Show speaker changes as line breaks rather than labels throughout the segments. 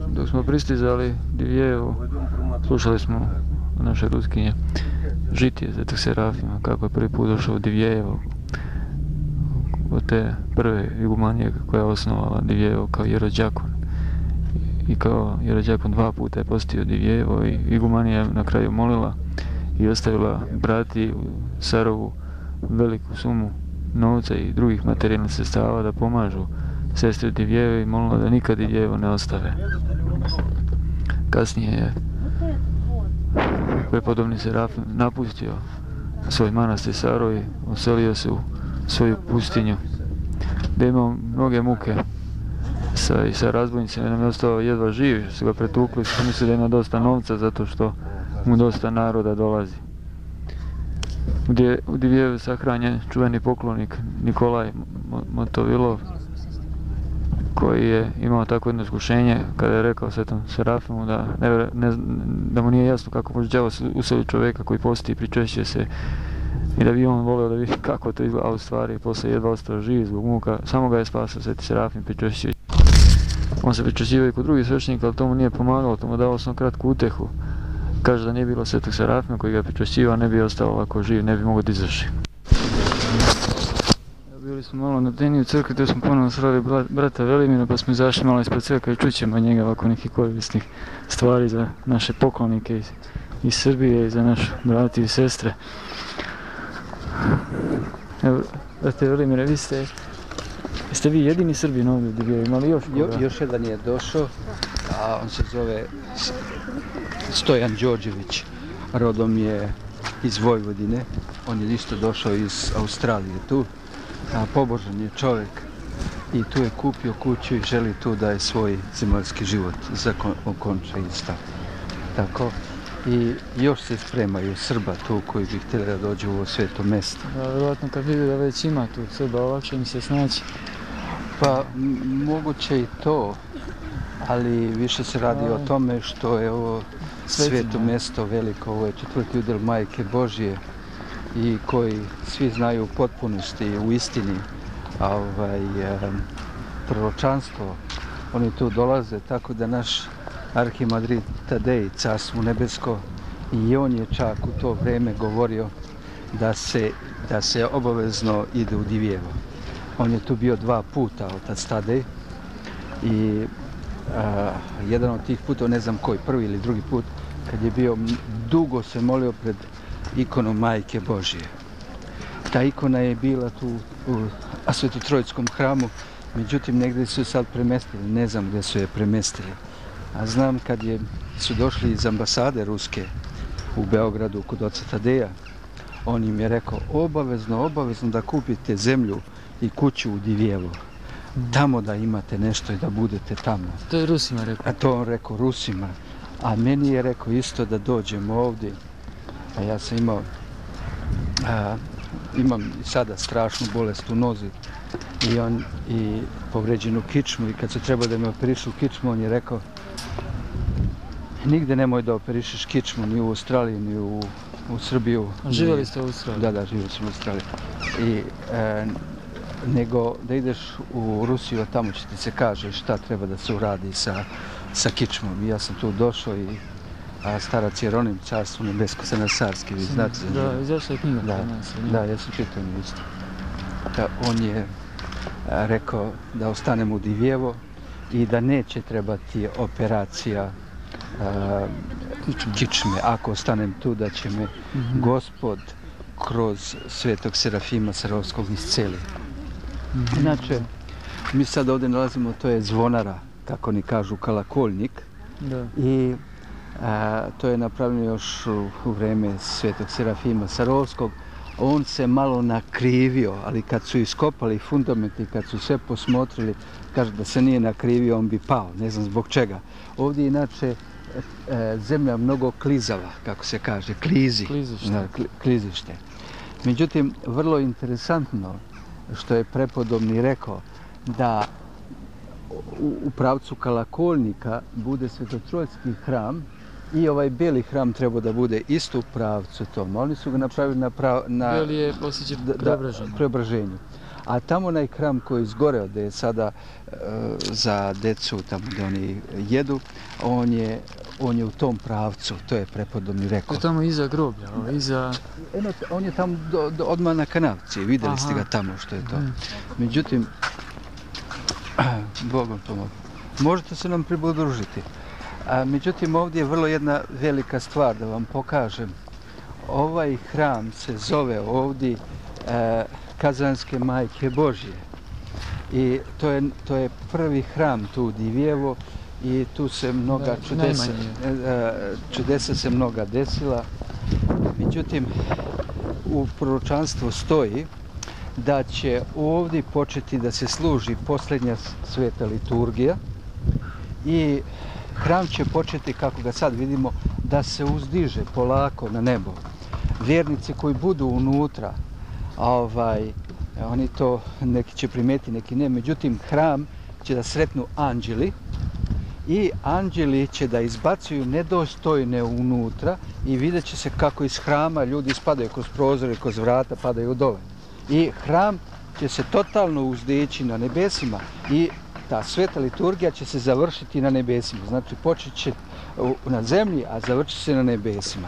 Dok smo pristizali Divjejevo, slušali smo naše ruskinje žitije Svetog Serafima, kako je prvi put došao u Divjejevo, od te prve igumanije koja je osnovala Divjejevo kao jerođakon. I kao jerođakon 2 puta je posjetio Divjejevo i igumanija je na kraju molila i ostavila brati u Sarovu veliku sumu novca i drugih materijalnih sredstava da pomažu sestri Divjejevo i molila da nikad Divjejevo ne ostave. Kasnije je prepodobni Serafim napustio svoj manastir Sarov i oselio se u svoju pustinju, gdje je imao mnoge muke sa razbojnicima, nam je ostao jedva živ, su ga pretukli, su mislili da ima dosta novca zato što mu dosta naroda dolazi. Gdje u Divjejevu je sahranjen čuveni poklonik Nikolaj Motovilov, koji je imao tako jedno iskušenje kada je rekao Svetom Serafimu da mu nije jasno kako može đavo useliti čovjeka koji posti i pričešće se i da bi on volio da vidi kako to izgleda, a u stvari poslije jedva ostao živ zbog muka, samo ga je spasio Sveti Serafim pričešće. On se pričešćivao i kod drugih svećenika, ali to mu nije pomagalo, to mu dao samo kratku utehu. Kaže da nije bilo Svetog Serafima koji ga je pričešćivao, ne bi ostao ovako živ, ne bi mogao da izaći. Bili smo malo na Deni u crkvi, gdje smo ponovno sreli brata Velimira, pa smo izašli malo ispred crkve i čućemo njega ovako nekih korisnih stvari za naše poklonike iz Srbije i za naše brati i sestre. Evo, brate Velimire, jeste vi jedini Srbin ovdje gdje je imali još koga?
Još jedan je došao, a on se zove Stojan Đorđević, rodom je iz Vojvodine, on je isto došao iz Australije tu. Pobožan je čovjek i tu je kupio kuću i želi tu da je svoj zemaljski život okonča isto. Tako. I još se spremaju Srba tu koji bi htjeli da dođu u ovo sveto mjesto.
Da, vjerojatno kad vidi da već ima tu Srba, lakše im se snaći.
Pa moguće i to, ali više se radi o tome što je ovo sveto mjesto veliko, ovo je 4. udjel Majke Božje i koji svi znaju u potpunosti, u istini, proročanstvo. Oni tu dolaze, tako da naš arhimadrid Tadej, Carstvo nebesko, i on je čak u to vrijeme govorio da se obavezno ide u Divjejevo. On je tu bio 2 puta, otac Tadej, i jedan od tih puta, ne znam koji, prvi ili drugi put, kad je bio, dugo se molio pred ikonom Majke Božje. Ta ikona je bila tu u Svetotrojskom hramu, međutim negdje su sad premestili, ne znam gdje su je premestili. A znam kad su došli iz ambasade ruske u Beogradu kod oca Tadeja, on im je rekao obavezno da kupite zemlju i kuću u Divjejevu. Tamo da imate nešto i da budete tamo.
To je Rusima rekao?
A to on rekao Rusima. A meni je rekao isto da dođemo ovdje. A ja sam imam sada strašnu bolest u nozi i povređenu kičmu, i kad se treba da me operišu kičmu, on je rekao nigde nemoj da operišeš kičmu, ni u Australiji, ni u Srbiju.
Živjeli ste u Australiji?
Da, živjeli sam u Australiji. Nego da ideš u Rusiju, a tamo će ti se kaže šta treba da se uradi sa kičmom. I ja sam tu došao i starac Jeronim, Carstvo nebesko, Sanasarski, vi znate.
Da, izašla je knjiga.
Da, ja sam čitao nju isto. On je rekao da ostanem u Divjejevo i da neće trebati operacija kičme. Ako ostanem tu, da će me Gospod kroz Svetog Serafima Sarovskog isceli. Inače, mi sad ovdje nalazimo, to je zvonara, kako oni kažu, kalakoljnik. I to je napravljeno još u vrijeme Svetog Serafima Sarovskog. On se malo nakrivio, ali kad su iskopali fundamenti, kad su sve posmotrili, kaže da se nije nakrivio, on bi pao, ne znam zbog čega. Ovdje je inače zemlja mnogo klizava, kako se kaže, klizište. Međutim, vrlo interesantno što je prepodobni rekao, da u pravcu kalakoljnika bude Svetotrojski hram i ovaj bijeli hram treba da bude isto u pravcu tom. Oni su ga napravili
Bijeli je posjećen Preobraženju.
A tamo onaj hram koji je izgoreo, gdje je sada za decu, tamo gdje oni jedu, on je u tom pravcu, to je prepodobni rekao.
To je tamo iza groblja, iza...
On je tamo odmah na kanavci, vidjeli ste ga tamo što je to. Međutim, Bogom pomogu, možete se nam pridružiti. Međutim, ovdje je vrlo jedna velika stvar da vam pokažem. Ovaj hram se zove ovdje Kazanske majke Božje. I to je prvi hram tu u Divjevo i tu se mnoga čudesa se mnoga desila. Međutim, u proročanstvu stoji da će ovdje početi da se služi posljednja sveta liturgija i hram će početi, kako ga sad vidimo, da se uzdiže polako na nebo. Vjernici koji budu unutra, oni to neki će primetiti, neki ne. Međutim, hram će da sretnu anđeli i anđeli će da izbacuju nedostojne unutra i vidjet će se kako iz hrama ljudi ispadaju kroz prozore, kroz vrata, padaju dole. I hram će se totalno uzdići na nebesima i ta sveta liturgija će se završiti na nebesima. Znači, počet će na zemlji, a završit se na nebesima.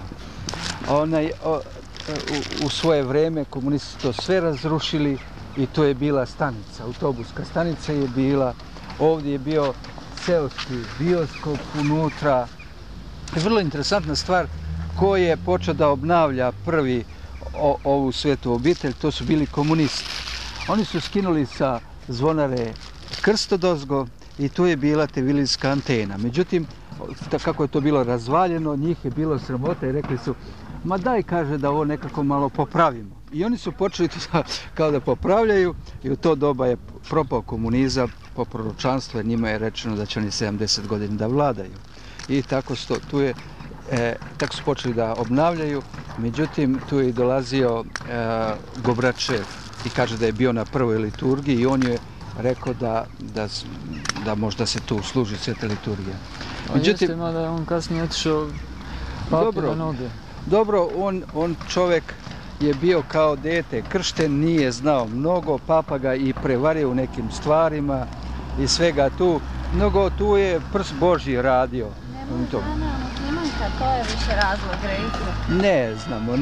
U svoje vreme komunisti to sve razrušili i to je bila stanica, autobuska stanica je bila. Ovdje je bio seoski bioskop unutra. Je vrlo interesantna stvar ko je počeo da obnavlja prvi ovu svetu obitelj, to su bili komunisti. Oni su skinuli sa zvonare krstodozgo i tu je bila tevilinska antena. Međutim, kako je to bilo razvaljeno, njih je bilo sramota i rekli su, ma daj, kaže, da ovo nekako malo popravimo. I oni su počeli kao da popravljaju i u to doba je propao komunizam po proročanstvu, jer njima je rečeno da će oni 70 godina da vladaju. I tako su počeli da obnavljaju. Međutim, tu je i dolazio Gobračev i kaže da je bio na prvoj liturgiji i on je rekao da možda se tu služi sveta liturgija.
Međutim, da je on kasnije otišao papi na noge.
Dobro, on čovjek je bio kao dete kršten, nije znao mnogo, papa ga i prevario u nekim stvarima i svega tu. Mnogo tu je prst Božji radio.
To je više razlog greha.
Ne znamo.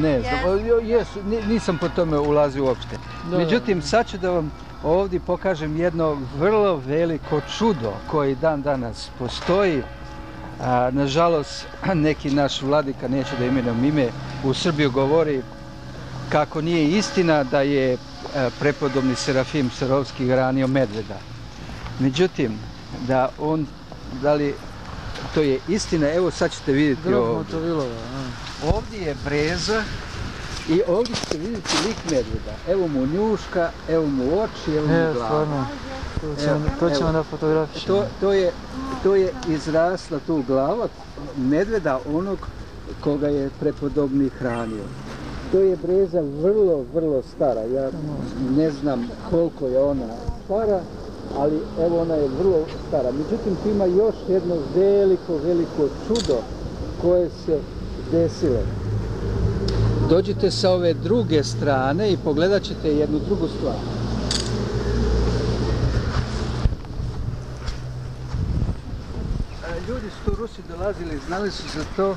Nisam po tome ulazio uopšte. Međutim, sad ću da vam ovdje pokažem jedno vrlo veliko čudo koji dan danas postoji. Nažalost, neki naš vladika, neće da imenom ime, u Srbiju govori kako nije istina da je prepodobni Serafim Sarovski hranio medveda. Međutim, da li to je istina, evo sad ćete vidjeti ovdje je breza i ovdje ćete vidjeti lik medveda. Evo mu njuška, evo mu oči, evo mu glava.
To ćemo da fotografišemo.
To je izrasla tu glava medveda onog koga je prepodobni hranio. To je breza vrlo, vrlo stara. Ja ne znam koliko je ona stara, ali evo ona je vrlo stara. Međutim, tu ima još jedno veliko čudo koje se desilo. Dođite sa ove druge strane i pogledat ćete jednu drugu stvar. Ljudi su tu Rusi dolazili, znali su za to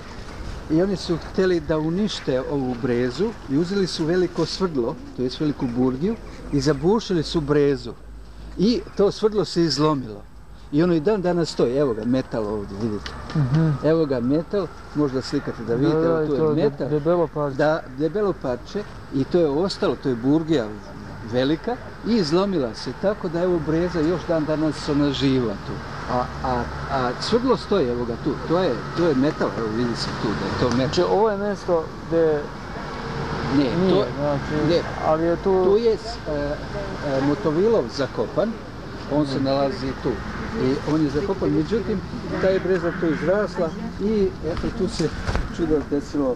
i oni su htjeli da unište ovu brezu i uzeli su veliko svrdlo, to je veliku burgiju, i zabušili su brezu. I to svrdlo se izlomilo. I ono i dan danas stoji. Evo ga, metal ovdje, vidite. Evo ga, metal, možda slikate da vidite, evo tu je metal.
Debelo parče.
Da, debelo parče i to je ostalo, to je burgija velika i izlomila se, tako da evo breza još dan danas ona živa tu. A svrdlo stoji, evo ga tu, to je metal, evo vidi se tu da je to metal.
Znači ovo je mjesto gdje...
Ne,
ali je tu...
Tu je Motovilov zakopan, on se nalazi tu. I on je zakopan, međutim, ta je breza tu izrasla i eto tu se čudo desilo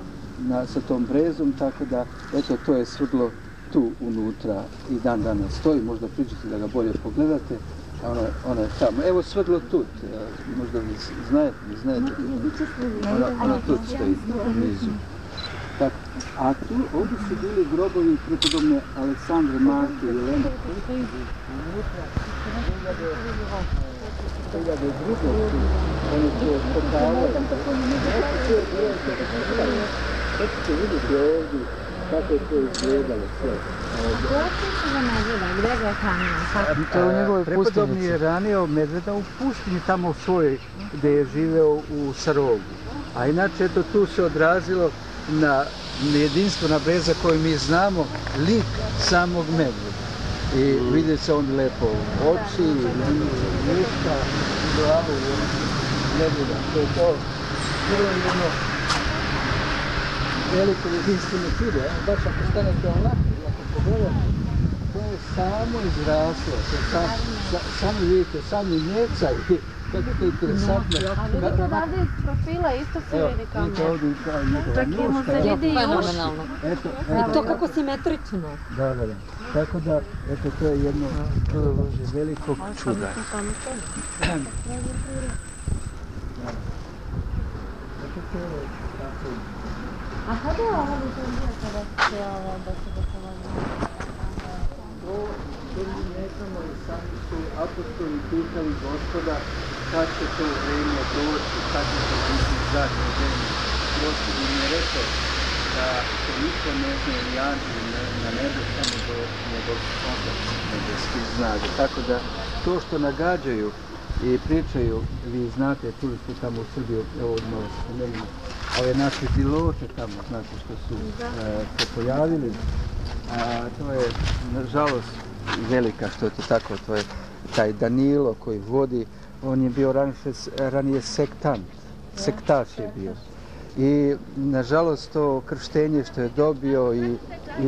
sa tom brezom, tako da eto to je svrdlo tu unutra i dan danas stoji, možda priđete da ga bolje pogledate, a ona je tamo. Evo svrdlo tu, možda vi znajete, ona tu stoji u nizu. Tako. A tu ovdje su bili grobovi prepodobne Aleksandre, Marke i Jelene. Oni to pokavaju. Sad ćete vidjeti ovdje kako je to izgledalo sve. Prepodobni je ranio medveda u pustinji, tamo u svojoj, gdje je živeo u Sarovu. A inače, eto, tu se odrazilo na jedinstvena veza koju mi znamo, lik samog medveda. I vidi se on lepo oči, usta, glavu medveda. To je to bilo jedno veliko jedinstveno čudo. Baš ako stanete onako, ako pogledate, to je samo izraslo. Sami vidite, sami njecaj. Kako je interesantno.
A vidite odavde iz profila isto se vidi kao njega. Čak i mu se vidi i
fenomenalno. I to kako simetrično.
Da. Tako da, eto, to je jedno velikog čuda.
A kada je ovo liturgija kada se da se dopovedamo?
To mi ne znamo i sami su apostoli pitali Gospoda kad će to vrijeme doći, kad će to biti zadnje vrijeme. Gospod im je rekao da se niko ne zna ni anđeli na nebu samo do njegov otac nebeski znade. Tako da to što nagađaju i pričaju, vi znate, čuli ste tamo u Srbiji, evo odmah spomenimo, ove naše zilote tamo, znate što su se pojavili. To je, nažalost, velika što je to tako, to je taj Danilo koji vodi, on je bio ranije sektant, sektaš je bio. I nažalost to krštenje što je dobio i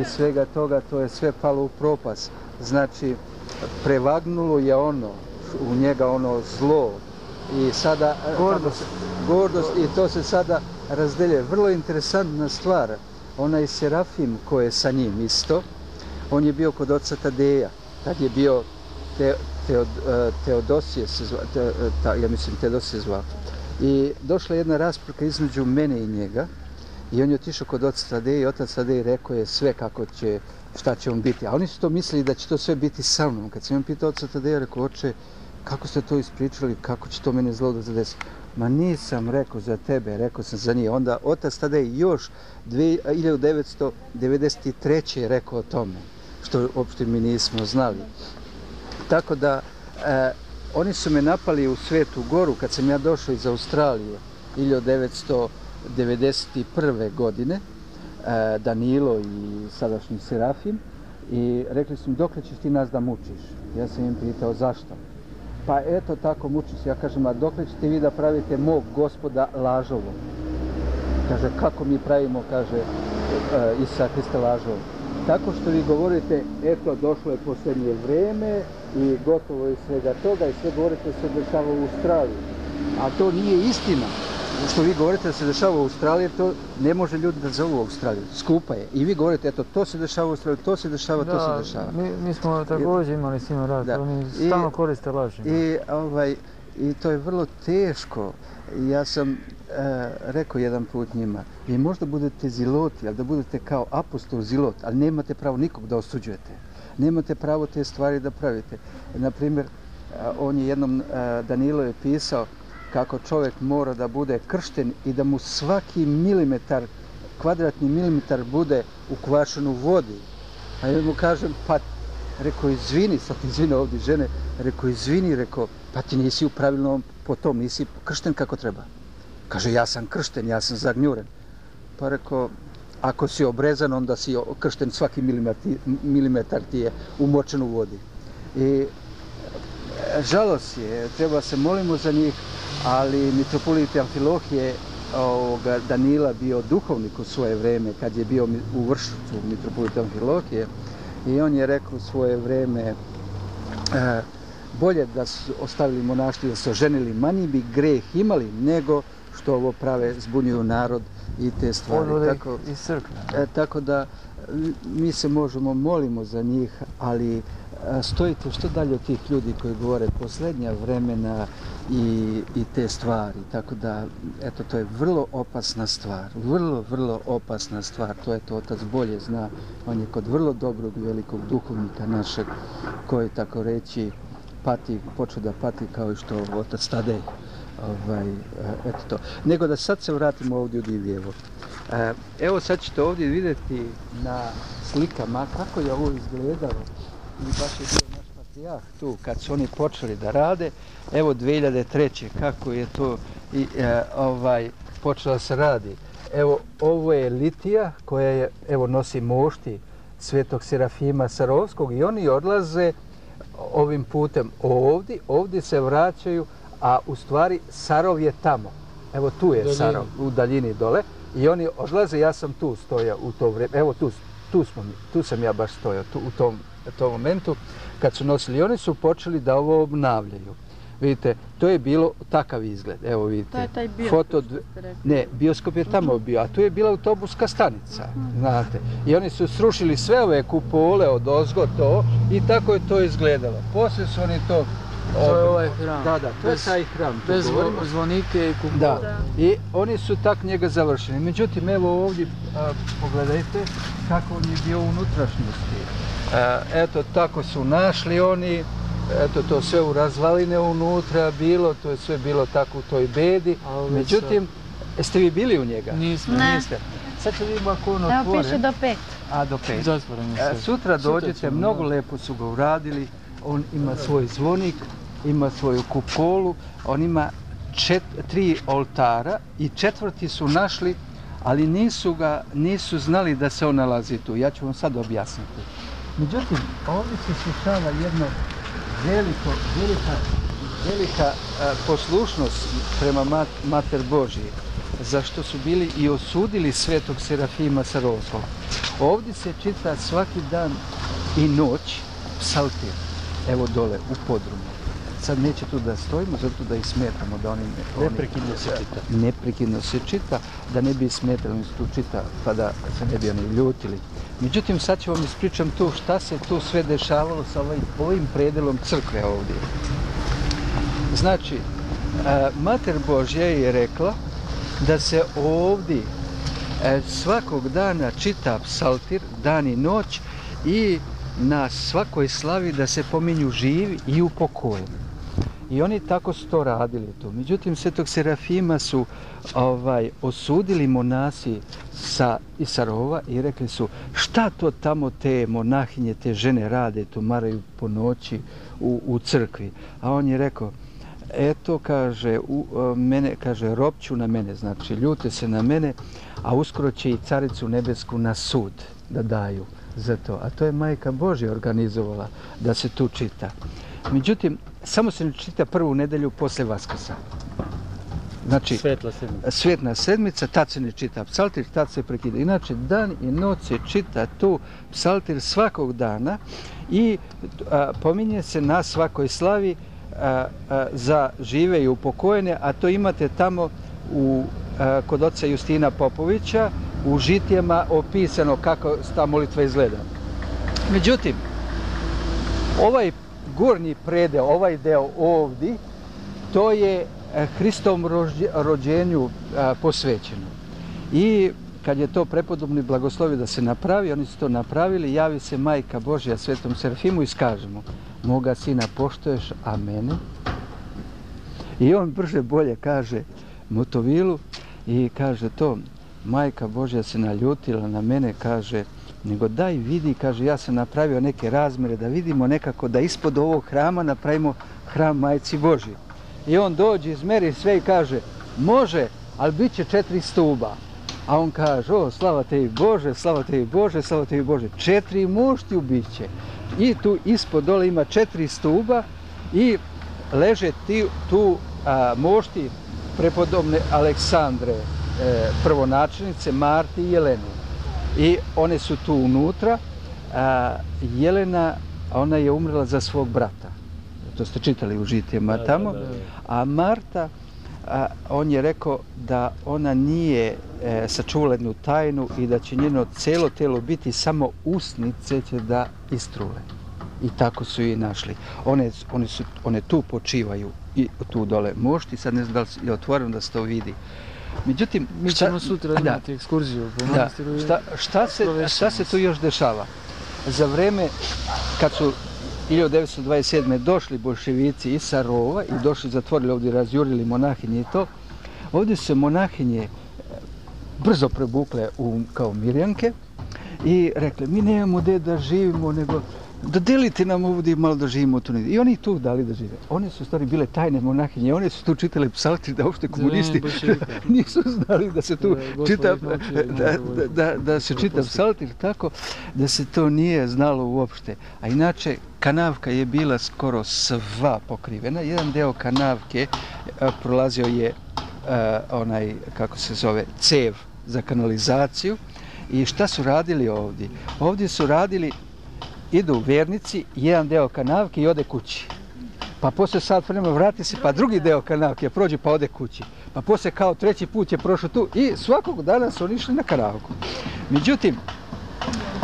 svega toga, to je sve palo u propast. Znači, prevagnulo je ono, u njega ono zlo i sada gordost i to se sada razdeljuje. Vrlo interesantna stvar, onaj Serafim koji je sa njim isto, on je bio kod oca Tadeja, tad je bio Teodosije se zvao, ja mislim Teodosije zvao. I došla jedna rasprka između mene i njega i on je otišao kod oca Tadeja i otac Tadej rekao je sve kako će, šta će on biti. A oni su to mislili da će to sve biti sa mnom. Kad sam im pitao oca Tadeja, rekao, oče, kako ste to ispričali, kako će to mene zlo da zadesi? Ma nisam rekao za tebe, rekao sam za njih. Onda otac Tadej još 1993. je rekao o tome, što uopšte mi nismo znali. Tako da, oni su me napali u Svetu Goru kad sam ja došao iz Australije 1991. godine, Danilo i sadašnji Serafim, i rekli su mi, dokle ćeš ti nas da mučiš? Ja sam im pitao zašto. Pa eto tako muči se. Ja kažem, a dokle ćete vi da pravite mog Gospoda lažovom? Kaže, kako mi pravimo, kaže Isusa Hrista lažovom? Tako što vi govorite, eto, došlo je posljednje vreme i gotovo je svega toga i sve govorite se dešava u Australiji. A to nije istina. Što vi govorite da se dešava u Australiji, to ne može ljudi da zovu u Australiju. Skupa je. I vi govorite, eto, to se dešava u Australiji, to se dešava, to se dešava.
Mi smo također imali s njima rad, oni stalno koriste laži.
I to je vrlo teško. Ja sam rekao jedan put njima, vi možda budete ziloti, ali da budete kao apostol zilot, ali nemate pravo nikog da osuđujete. Nemate pravo te stvari da pravite. Naprimjer, on je jednom, Danilo je pisao kako čovjek mora da bude kršten i da mu svaki milimetar, kvadratni milimetar bude ukvašen u vodi. A ja mu kažem, pa, rekao, izvini, sad izvini ovdje žene, rekao, izvini, rekao, pa ti nisi u pravilnom po tom, nisi kršten kako treba. Kaže, ja sam kršten, ja sam zagnjuren. Pa rekao, ako si obrezan, onda si kršten, svaki milimetar ti je umočen u vodi. I žalost je, treba se molimo za njih, ali mitropolit Amfilohije Danila bio duhovnik u svoje vreme, kad je bio u Vršcu mitropolit Amfilohije, i on je rekao u svoje vreme, bolje da su ostavili monaštvo, da su oženili, manji bi greh imali, nego što ovo prave, zbunjuju narod i te stvari. Tako da mi se molimo za njih, ali stojite što dalje od tih ljudi koji govore posljednja vremena, i te stvari. Tako da, eto, to je vrlo opasna stvar. Vrlo opasna stvar. To je to otac bolje zna. On je kod vrlo dobrog i velikog duhovnika našeg, koji, tako reći, počeo da pati kao i što otac Tadej. Eto to. Nego da sad se vratimo ovdje u Divljevo. Evo sad ćete ovdje vidjeti na slikama kako je ovo izgledalo. I baš je bio naš patrijarh tu kad su oni počeli da rade. Evo 2003. kako je to počela se radi. Evo ovo je litija koja je, evo, nosi mošti Svetog Serafima Sarovskog i oni odlaze ovim putem ovdje se vraćaju, a u stvari Sarov je tamo. Evo tu je Sarov, u daljini dole. I oni odlaze, ja sam tu stojao u to vrijeme. Evo tu sam ja baš stojao, u tom momentu kad su nosili. Oni su počeli da ovo obnavljaju. Vidite, to je bilo takav izgled. Evo vidite.
To je taj bioskop.
Ne, bioskop je tamo bio, a tu je bila autobuska stanica, znate. I oni su srušili sve ove kupole od ozgo to i tako je to izgledalo. Poslije su oni to...
To je ovaj hram.
Da, to je taj hram.
Bez zvonike i kupole.
Da, i oni su tak njega završili. Međutim, evo ovdje pogledajte kako on je bio u unutrašnjosti. Eto, tako su našli oni. Eto, to sve u razvaline unutra bilo, to je sve bilo tako u toj bedi. Međutim, jeste vi bili u njega?
Nismo.
Niste. Sad ću vidimo ako on otvore.
Evo piše do 5.
A, do 5.
Zatvoreno sve.
Sutra dođete, mnogo lepo su ga uradili. On ima svoj zvonik, ima svoju kupolu, on ima 3 oltara i 4. su našli, ali nisu znali da se on nalazi tu. Ja ću vam sad objasniti. Međutim, ovdje se slušava jedna velika poslušnost prema Mater Božije, zašto su bili i osudili Svetog Serafima Sarovskog. Ovdje se čita svaki dan i noć psaltir, evo dole u podrumu. Sad neće tu da stojimo, zato da ih smetamo, da oni...
Neprekidno se čita.
Neprekidno se čita, da ne bi smetali, oni se tu čita, pa da se ne bi oni ljutili. Međutim, sad ću vam ispričam tu šta se tu sve dešavalo sa ovim predelom crkve ovdje. Znači, Mater Božja je rekla da se ovdje svakog dana čita psaltir, dan i noć, i na svakoj slavi da se pominju živi i upokojeni. I oni tako su to radili tu. Međutim, Svetog Serafima su osudili monasi iz Sarova i rekli su šta to tamo te monahinje, te žene rade, tu maraju po noći u crkvi. A on je rekao, eto, kaže, mene, kaže, ropću na mene, znači ljute se na mene, a uskoro će i Caricu Nebesku na sud da daju za to. A to je Majka Božja organizovala da se tu čita. Međutim, samo se ne čita prvu nedelju posle Vaskrsa. Znači, Svetla sedmica, tad se ne čita psaltir, tad se prekida. Inače, dan i noć se čita tu psaltir svakog dana i pominje se na svakoj slavi za žive i upokojene, a to imate tamo kod oca Justina Popovića u žitijama opisano kako ta molitva izgleda. Međutim, ovaj gornji predeo, ovaj deo ovdje, to je Hristovom rođenju posvećeno. I kad je to prepodobni blagoslovio da se napravi, oni su to napravili, javi se Majka Božja Svetom Serafimu i kaže mu, moga sina poštoješ, a mene? I on brže bolje kaže Motovilu i kaže to, Majka Božja se naljutila na mene, kaže, nego daj vidi, kaže, ja sam napravio neke razmere da vidimo nekako da ispod ovog hrama napravimo hram Majci Božji. I on dođe, izmeri sve i kaže, može, ali bit će 4 stuba. A on kaže, o, slava tebi Bože, slava tebi Bože, slava tebi Bože, 4 moštiju bit će. I tu ispod dole ima 4 stuba i leže tu mošti prepodobne Aleksandre, prvonačelnice, Marti i Jelene. I one su tu unutra. Jelena, ona je umrla za svog brata. To ste čitali u žitijama tamo. A Marta, on je rekao da ona nije sačuvala jednu tajnu i da će njeno celo telo biti, samo usnice će da istrule. I tako su i našli. One tu počivaju i tu dole mošti, sad ne znam da li je otvoreno da se to vidi. Međutim,
Mi ćemo sutra imati ekskurziju po manastiru.
Šta se tu još dešava? Za vreme kad su 1927. došli boljševici iz Sarova i došli, zatvorili ovdje, razjurili monahinje i to, ovdje su se monahinje brzo prebukle kao Mirjanke i rekli, mi nemamo gdje da živimo, nego dodelite nam ovdje malo da živimo tu. I oni tu dali da žive. One su u stvari bile tajne monahinje, one su tu čitale psaltir da uopšte komunisti nisu znali da se tu čita, da se čita psaltir, tako da se to nije znalo uopšte. A inače, kanavka je bila skoro sva pokrivena. Jedan deo kanavke prolazio je onaj, kako se zove, cev za kanalizaciju. I šta su radili ovdje? Ovdje su radili, idu vernici, jedan deo kanavke i ode kući. Pa poslije sat vremena vrati se, pa drugi deo kanavke prođe pa ode kući. Pa poslije kao treći put je prošao tu i svakog dana su oni išli na kanavku. Međutim,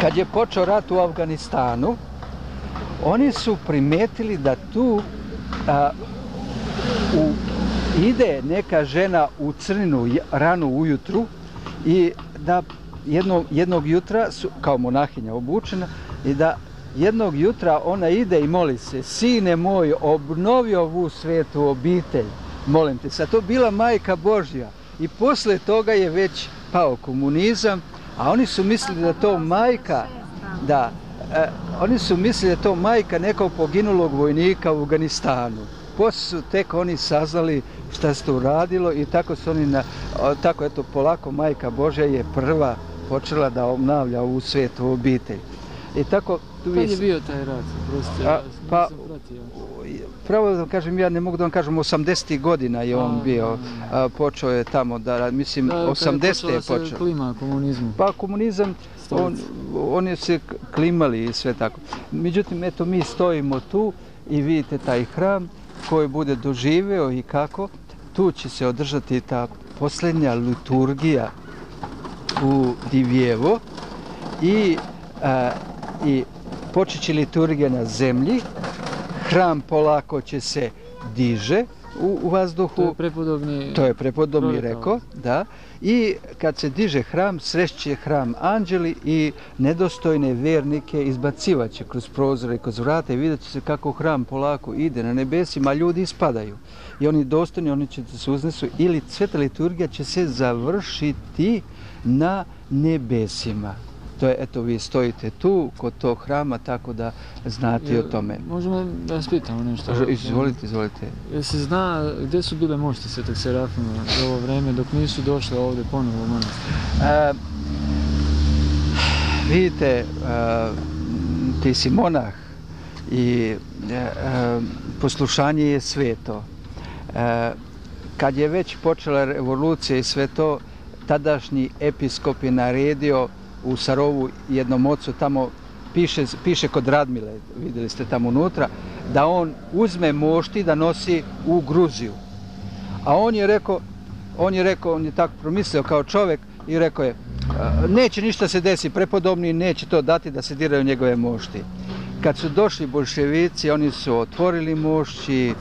kad je počeo rat u Afganistanu, oni su primetili da tu ide neka žena u crninu rano ujutru i da jednog jutra, kao monahinja obučena, i da jednog jutra ona ide i moli se, sine moj, obnovi ovu svetu obitelj, molim te. Sad to bila majka Božja i posle toga je već pao komunizam, a oni su mislili da to majka, oni su mislili da to majka nekog poginulog vojnika u Afganistanu. Poslije su tek oni saznali šta se to uradilo i tako su oni, tako eto, polako majka Božja je prva počela da obnavlja ovu svetu obitelj. I tako,
kad je bio taj rat?
Pa, pravo da vam kažem, ja ne mogu da vam kažem, 80. godina je on bio, počeo je tamo, mislim, 80. je počeo.
Da se klima komunizmu.
Pa komunizam, oni se klimali i sve tako. Međutim, eto, mi stojimo tu i vidite taj hram koji bude doživeo i kako. Tu će se održati ta posljednja liturgija u Divjevo i počet će liturgija na zemlji, hram polako će se diže u vazduhu. To je prepodobni rekao, da. I kad se diže hram, srešće hram anđeli i nedostojne vernike izbacivaće kroz prozore i kroz vrata i vidjet će se kako hram polako ide na nebesima, a ljudi ispadaju. I oni dostojni, oni će se uznesu ili sveta liturgija će se završiti na nebesima. To je, eto, vi stojite tu kod tog hrama, tako da znate o tome.
Možemo da vas pitamo nešto?
Izvolite.
Jel se zna gdje su bile mošti Svetog Serafima za ovo vreme dok nisu došle ovdje ponovo u manastir?
Vidite, ti si monah i poslušanje je sveto. Kad je već počela revolucija i sve to, tadašnji episkop je naredio u Sarovu jednom ocu, tamo piše kod Radmile, vidjeli ste tamo unutra, da on uzme mošti da nosi u Gruziju. A on je tako promislio kao čovjek i rekao je, neće ništa se desi, prepodobni neće to dati da se diraju njegove mošti. Kad su došli boljševici, oni su otvorili mošći,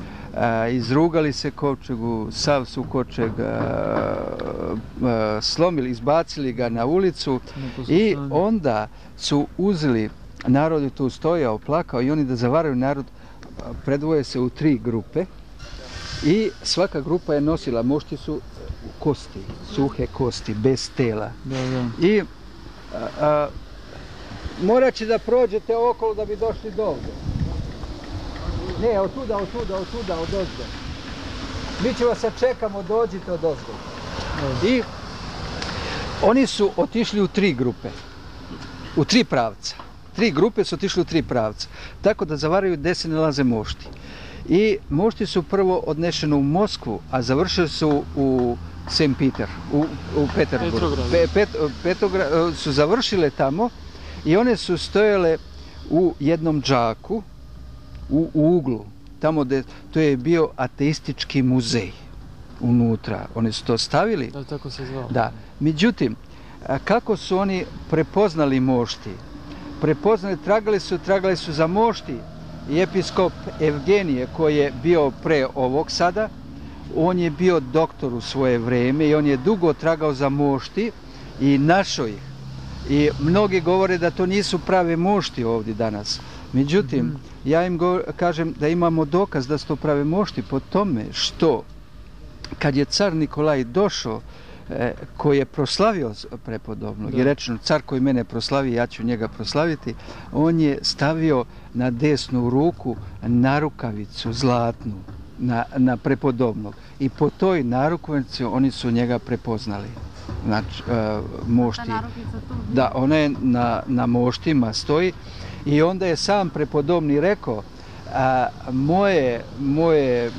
izrugali se kovčegu, sav su kovčeg slomili, izbacili ga na ulicu i onda su uzeli, narod je tu stojao, plakao i oni da zavaraju narod, predvoje se u 3 grupe i svaka grupa je nosila, mošti su kosti, suhe kosti, bez tela. I morat će da prođete okolo da bi došli do ovdje. Ne, od ozgo. Mi ćemo se čekamo, dođite od ozgo. I oni su otišli u 3 grupe, u 3 pravca. 3 grupe su otišli u 3 pravca, tako da zavaraju gdje se nalaze mošti. I mošti su prvo odnešeni u Moskvu, a završili su u St. Peter, u Peterburgu. Petrograd su završile tamo i one su stojale u jednom džaku, u uglu, tamo gdje to je bio ateistički muzej unutra. Oni su to stavili.
Da, tako se zvao.
Da. Međutim, kako su oni prepoznali mošti? Tragali su za mošti i episkop Evgenije koji je bio pre ovog sada, on je bio doktor u svoje vreme i on je dugo tragao za mošti i našao ih. I mnogi govore da to nisu prave mošti ovdje danas. Međutim, ja im kažem da imamo dokaz da su to prave mošti po tome što kad je car Nikolaj došao, koji je proslavio prepodobnog i rečeno car koji mene proslavi, ja ću njega proslaviti, on je stavio na desnu ruku narukavicu zlatnu na prepodobnog i po toj narukavici oni su njega prepoznali. Znači, mošti. Da, ona je na moštima stoji i onda je sam prepodobni rekao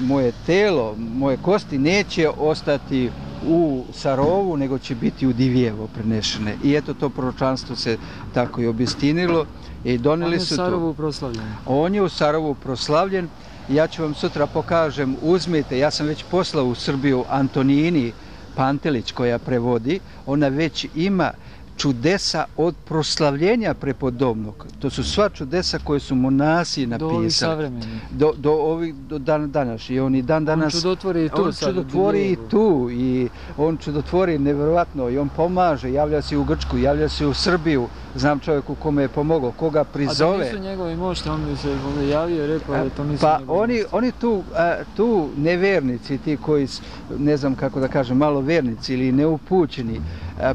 moje telo, moje kosti neće ostati u Sarovu, nego će biti u Divijevo prenešene. I eto to proročanstvo se tako i obistinilo i donijeli su to.
On je u Sarovu proslavljen.
On je u Sarovu proslavljen. Ja ću vam sutra pokažem, uzmite, ja sam već poslao u Srbiju Antonini Pantelić koja prevodi, ona već ima čudesa od proslavljenja prepodobnog. To su sva čudesa koje su monasi napisali.
Do ovih savremenih.
Do danas. I on i dan danas...
On čudotvori i tu.
On čudotvori i tu. I on čudotvori nevjerovatno. I on pomaže. Javlja se u Grčku, javlja se u Srbiju. Znam čovjeku kome je pomogao, koga prizove.
A da nisu njegovi mošti, on bi se javio i rekao da to nisu
njegovi mošti. Oni tu nevernici, ti koji, ne znam kako da kažem, malo vernici ili neupućeni,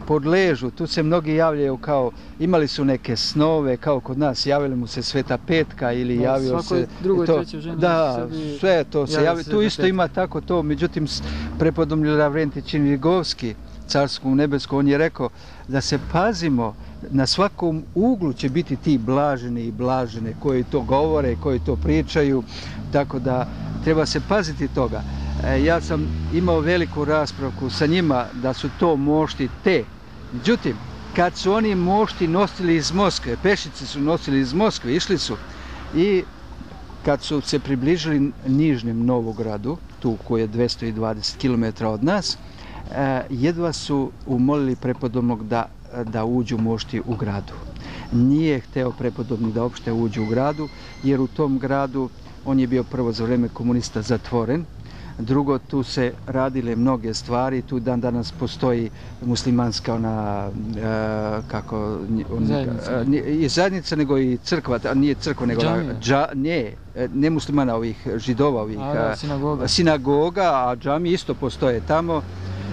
podležu. Tu se mnogi javljaju kao, imali su neke snove, kao kod nas, javili mu se Sveta Petka ili javio se...
Svakoj drugoj, trećoj ženi.
Da, sve to se javi. Tu isto ima tako to, međutim, prepodobni Lavrentij Činigovski, Carskom nebeskom, on je rekao da se pazimo, na svakom uglu će biti ti blaženi i blažene koji to govore, koji to pričaju, tako da treba se paziti toga. Ja sam imao veliku raspravku sa njima da su to mošti te. Međutim, kad su oni mošti nosili iz Moskve, pešice su nosili iz Moskve, išli su i kad su se približili Nižnjem Novogradu, tu koji je 220 km od nas, jedva su umolili prepodobnog da uđu mošti u gradu. Nije hteo prepodobni da uopšte uđu u gradu, jer u tom gradu on je bio prvo za vreme komunista zatvoren, drugo tu se radile mnoge stvari, tu dan danas postoji muslimanska zajednica, nego i crkva, nije crkva, nego ne muslimana, ovih židova, ovih sinagoga, a džami isto postoje tamo.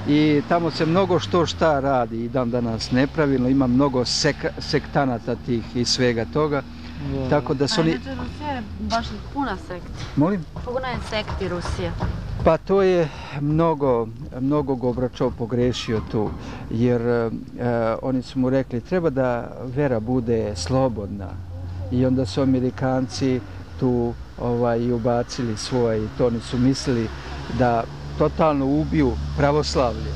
I tamo se mnogo šta radi i dan danas nepravilno, ima mnogo sektanata tih i svega toga. Tako da su oni...
Inače Rusija je baš puna sekti.
Molim?
Puna je sekti Rusija.
Pa to je mnogo Gobračov pogrešio tu, jer oni su mu rekli treba da vera bude slobodna. I onda su Amerikanci tu i ubacili svoje i to oni su mislili da totalno ubiju pravoslavlje.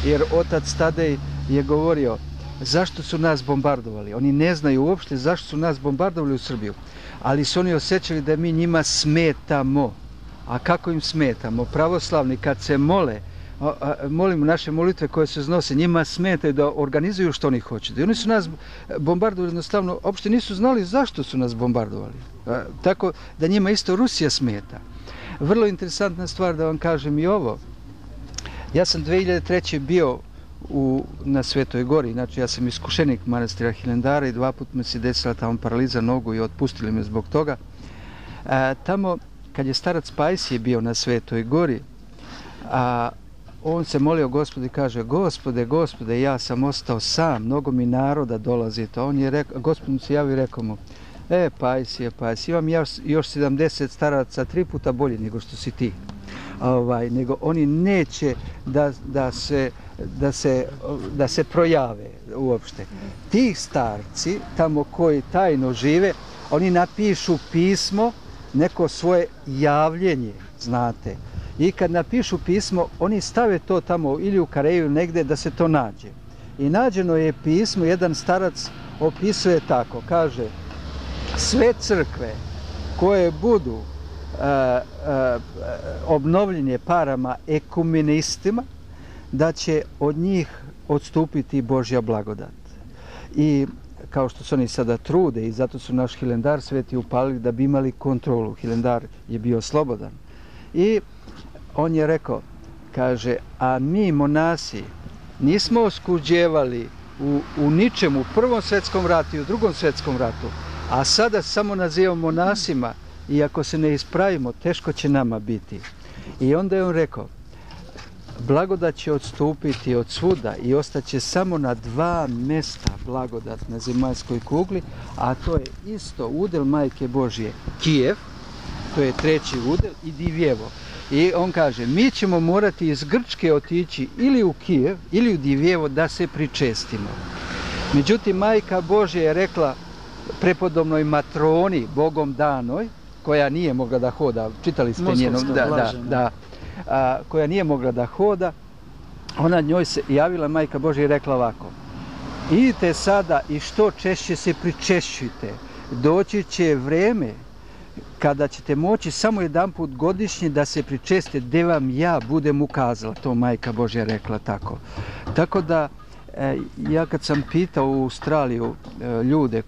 Jer otac Tadej je govorio zašto su nas bombardovali. Oni ne znaju uopšte zašto su nas bombardovali u Srbiju. Ali su oni osjećali da mi njima smetamo. A kako im smetamo? Pravoslavni kad se molimo naše molitve koje se znose, njima smetaju da organizuju što oni hoće. I oni su nas bombardovali jednostavno, uopšte nisu znali zašto su nas bombardovali. Tako da njima isto Rusija smeta. Vrlo interesantna stvar da vam kažem i ovo. Ja sam 2003. bio na Svetoj gori, znači ja sam iskušenik manastira Hilendara i 2 puta me se desila tamo paraliza nogu i otpustili me zbog toga. Tamo kad je starac Pajsije bio na Svetoj gori, on se molio Gospodu i kaže Gospode, ja sam ostao sam, mnogo mi naroda dolazi. On je rekao, Gospod mu se javio i rekao mu, Pajsije, imam još 70 staraca 3 puta bolji nego što si ti. Nego oni neće da se projave uopšte. Ti starci, tamo koji tajno žive, oni napišu pismo, neko svoje javljenje, znate. I kad napišu pismo, oni stave to tamo ili u Kareju ili negde da se to nađe. I nađeno je pismo, jedan starac opisuje tako, kaže sve crkve koje budu obnovljenje parama ekumenistima, da će od njih odstupiti Božja blagodat. I kao što se oni sada trude i zato su naš Hilendar sveti upalili da bi imali kontrolu. Hilendar je bio slobodan. I on je rekao, kaže, a mi monasi nismo oskuđevali u ničemu, u Prvom svjetskom ratu i u Drugom svjetskom ratu, a sada samo nazivamo monasima i ako se ne ispravimo, teško će nama biti. I onda je on rekao, blagodat će odstupiti od svuda i ostaće samo na 2 mjesta blagodat na zemaljskoj kugli, a to je isto udel Majke Božje Kijev, to je 3. udel, i Divjevo. I on kaže, mi ćemo morati iz Grčke otići ili u Kijev ili u Divjevo da se pričestimo. Međutim, Majka Božja je rekla prepodobnoj matroni, Bogom danoj, koja nije mogla da hoda, čitali ste njenom, koja nije mogla da hoda, ona njoj se javila, Majka Božja, i rekla ovako, idite sada i što češće se pričešćujte, doći će vreme kada ćete moći samo jedanput godišnje da se pričeste, gdje vam ja budem ukazala, to Majka Božja rekla tako. Tako da, ja kad sam pitao u Australiju ljude,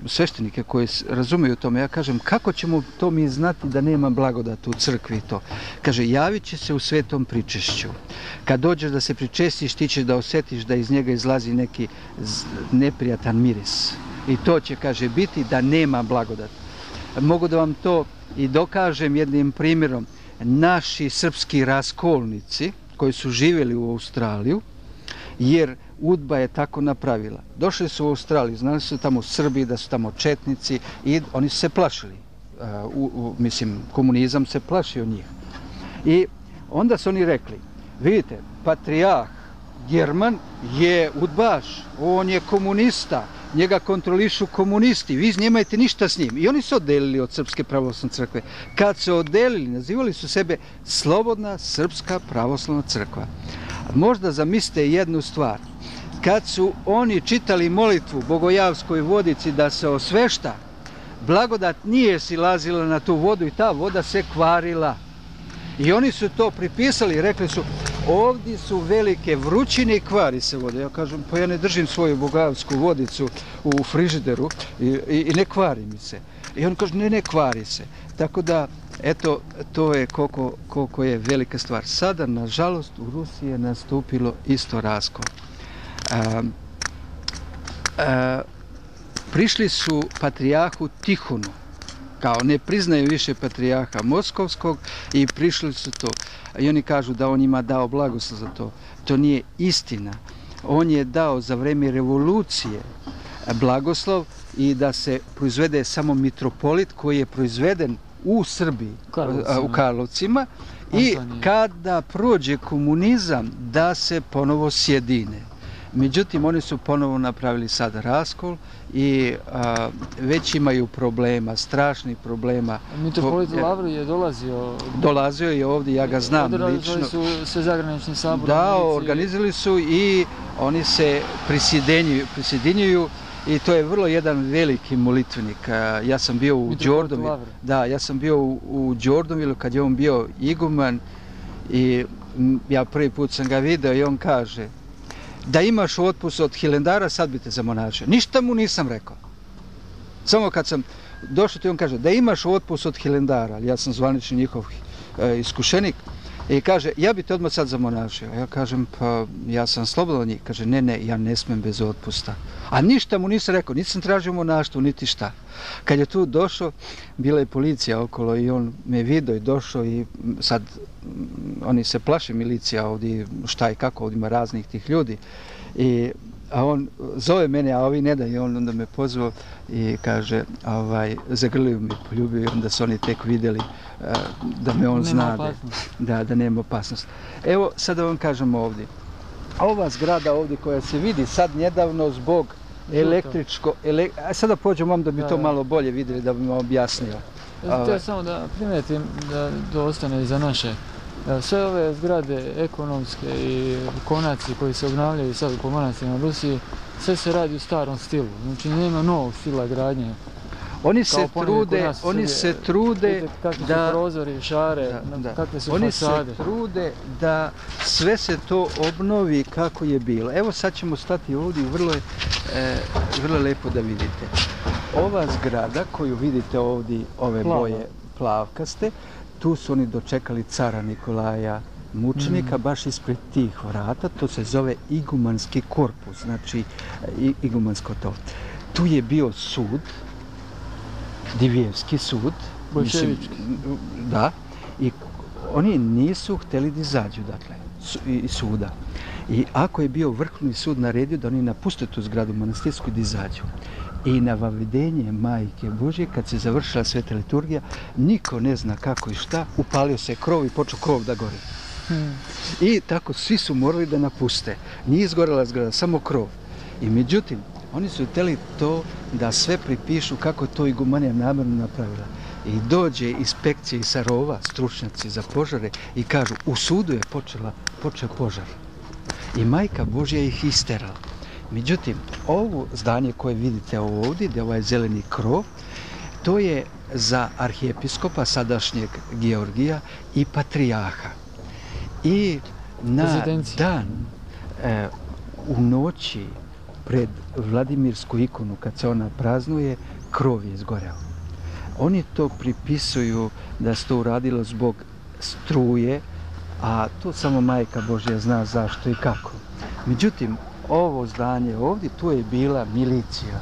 sveštenike koji razumiju tome, ja kažem, kako ćemo to mi znati da nema blagodata u crkvi to? Kaže, javit će se u svetom pričešću. Kad dođeš da se pričestiš, ti ćeš da osjetiš da iz njega izlazi neki neprijatan miris. I to će, kaže, biti da nema blagodata. Mogu da vam to i dokažem jednim primjerom. Naši srpski raskolnici koji su živjeli u Australiju, jer UDBA je tako napravila. Došli su u Australiju, znali su tamo Srbi, da su tamo četnici i oni su se plašili. Mislim, komunizam se plašio njih. I onda su oni rekli, vidite, patrijarh German je udbaš, on je komunista, njega kontrolišu komunisti, vi nemajte ništa s njim. I oni su oddelili od Srpske pravoslavne crkve. Kad se oddelili, nazivali su sebe Slobodna Srpska pravoslavna crkva. Možda zamislite jednu stvar. Kad su oni čitali molitvu Bogojavskoj vodici da se osvešta, blagodat nije silazila na tu vodu i ta voda se kvarila. I oni su to pripisali i rekli su, ovdje su velike vrućine i kvari se vode. Ja kažem, pa ja ne držim svoju bogojavsku vodicu u frižideru i ne kvari mi se. I on kaže, ne kvari se. Tako da, eto, to je koliko je velika stvar. Sada, nažalost, u Rusiji je nastupilo isto raskol. Prišli su patrijarhu Tihonu, kao ne priznaju više patrijarha Moskovskog i prišli su to. I oni kažu da on ima dao blagoslov za to. To nije istina. On je dao za vreme revolucije blagoslov i da se proizvede samo mitropolit koji je proizveden u Srbiji, u Karlovcima, i kada prođe komunizam da se ponovo sjedine. Međutim, oni su ponovo napravili sad raskol i već imaju problema, strašnih problema.
Mitropolit Lavrov je dolazio?
Dolazio je ovdje, ja ga znam lično.
Organizovali su sve zagranični sabor?
Da, organizovali su i oni se prisjedinjuju i to je vrlo jedan veliki molitvenik. Ja sam bio u Đordovilu. Da, ja sam bio u Đordovilu kad je on bio iguman i ja prvi put sam ga video i on kaže, da imaš otpust od Hilendara, sad bi te zamonašio. Ništa mu nisam rekao. Samo kad sam došao, ti on kaže, da imaš otpust od Hilendara, ja sam zvanični njihov iskušenik, i kaže, ja bi te odmah sad zamonašio. Ja kažem, pa ja sam slobodan od njih. Kaže, ne, ja ne smem bez otpusta. A ništa mu nisam rekao, nisam tražio monaštvo, niti šta. Kad je tu došao, bila je policija okolo i on me vidio i došao i sad oni se plaše milicija ovdje, šta i kako, ovdje ima raznih tih ljudi. A on zove mene, a ovi ne da, i on onda me pozvao i kaže, zagrlio me, poljubio i onda su oni tek vidjeli da me on zna da nema opasnost. Evo, sad da vam kažem ovdje. Ova zgrada ovdje koja se vidi sad nedavno zbog sada pođem vam da bi to malo bolje vidjeli, da bi vam objasnio.
Htio samo da primetim da to ostane i za naše. Sve ove zgrade ekonomske i konaci koji se obnavljaju sad po manastirima u Rusiji, sve se radi u starom stilu. Znači nema novog stila gradnje.
Oni se trude
kakvi su prozori, šare, kakve su fasade.
Oni se trude da sve se to obnovi kako je bilo. Evo sad ćemo stati ovdje, vrlo je vrlo lepo da vidite. Ova zgrada koju vidite ovdje, ove boje plavkaste, tu su oni dočekali cara Nikolaja mučenika, baš ispred tih vrata, to se zove igumanski korpus, znači igumansko to. Tu je bio sud, Divjevski sud,
Boljševički.
Da, i oni nisu htjeli da izađu, dakle, iz suda. I ako je bio Vrhovni sud naredio da oni napuste tu zgradu manastirsku i da izađu. I na vavedenje Majke Božje, kad se završila sveta liturgija, niko ne zna kako i šta, upalio se krov i počeo krov da gori. I tako svi su morali da napuste. Nije izgorela zgrada, samo krov. I međutim, oni su htjeli to da sve pripišu kako to igumanija namjerno napravila. I dođe inspekcija iz Sarova, stručnjaci za požare, i kažu u sudu je počeo požar. I Majka Božja ih isterala. Međutim, ovo zdanje koje vidite ovdje, gdje je ovaj zeleni krov, to je za arhijepiskopa sadašnjeg Georgija i patrijaha. I na dan, u noći pred Vladimirsku ikonu, kad se ona praznuje, krov je izgoreo. Oni to pripisuju da se to uradilo zbog struje, a to samo Majka Božja zna zašto i kako. Međutim, ovo zdanje ovdje, tu je bila milicija.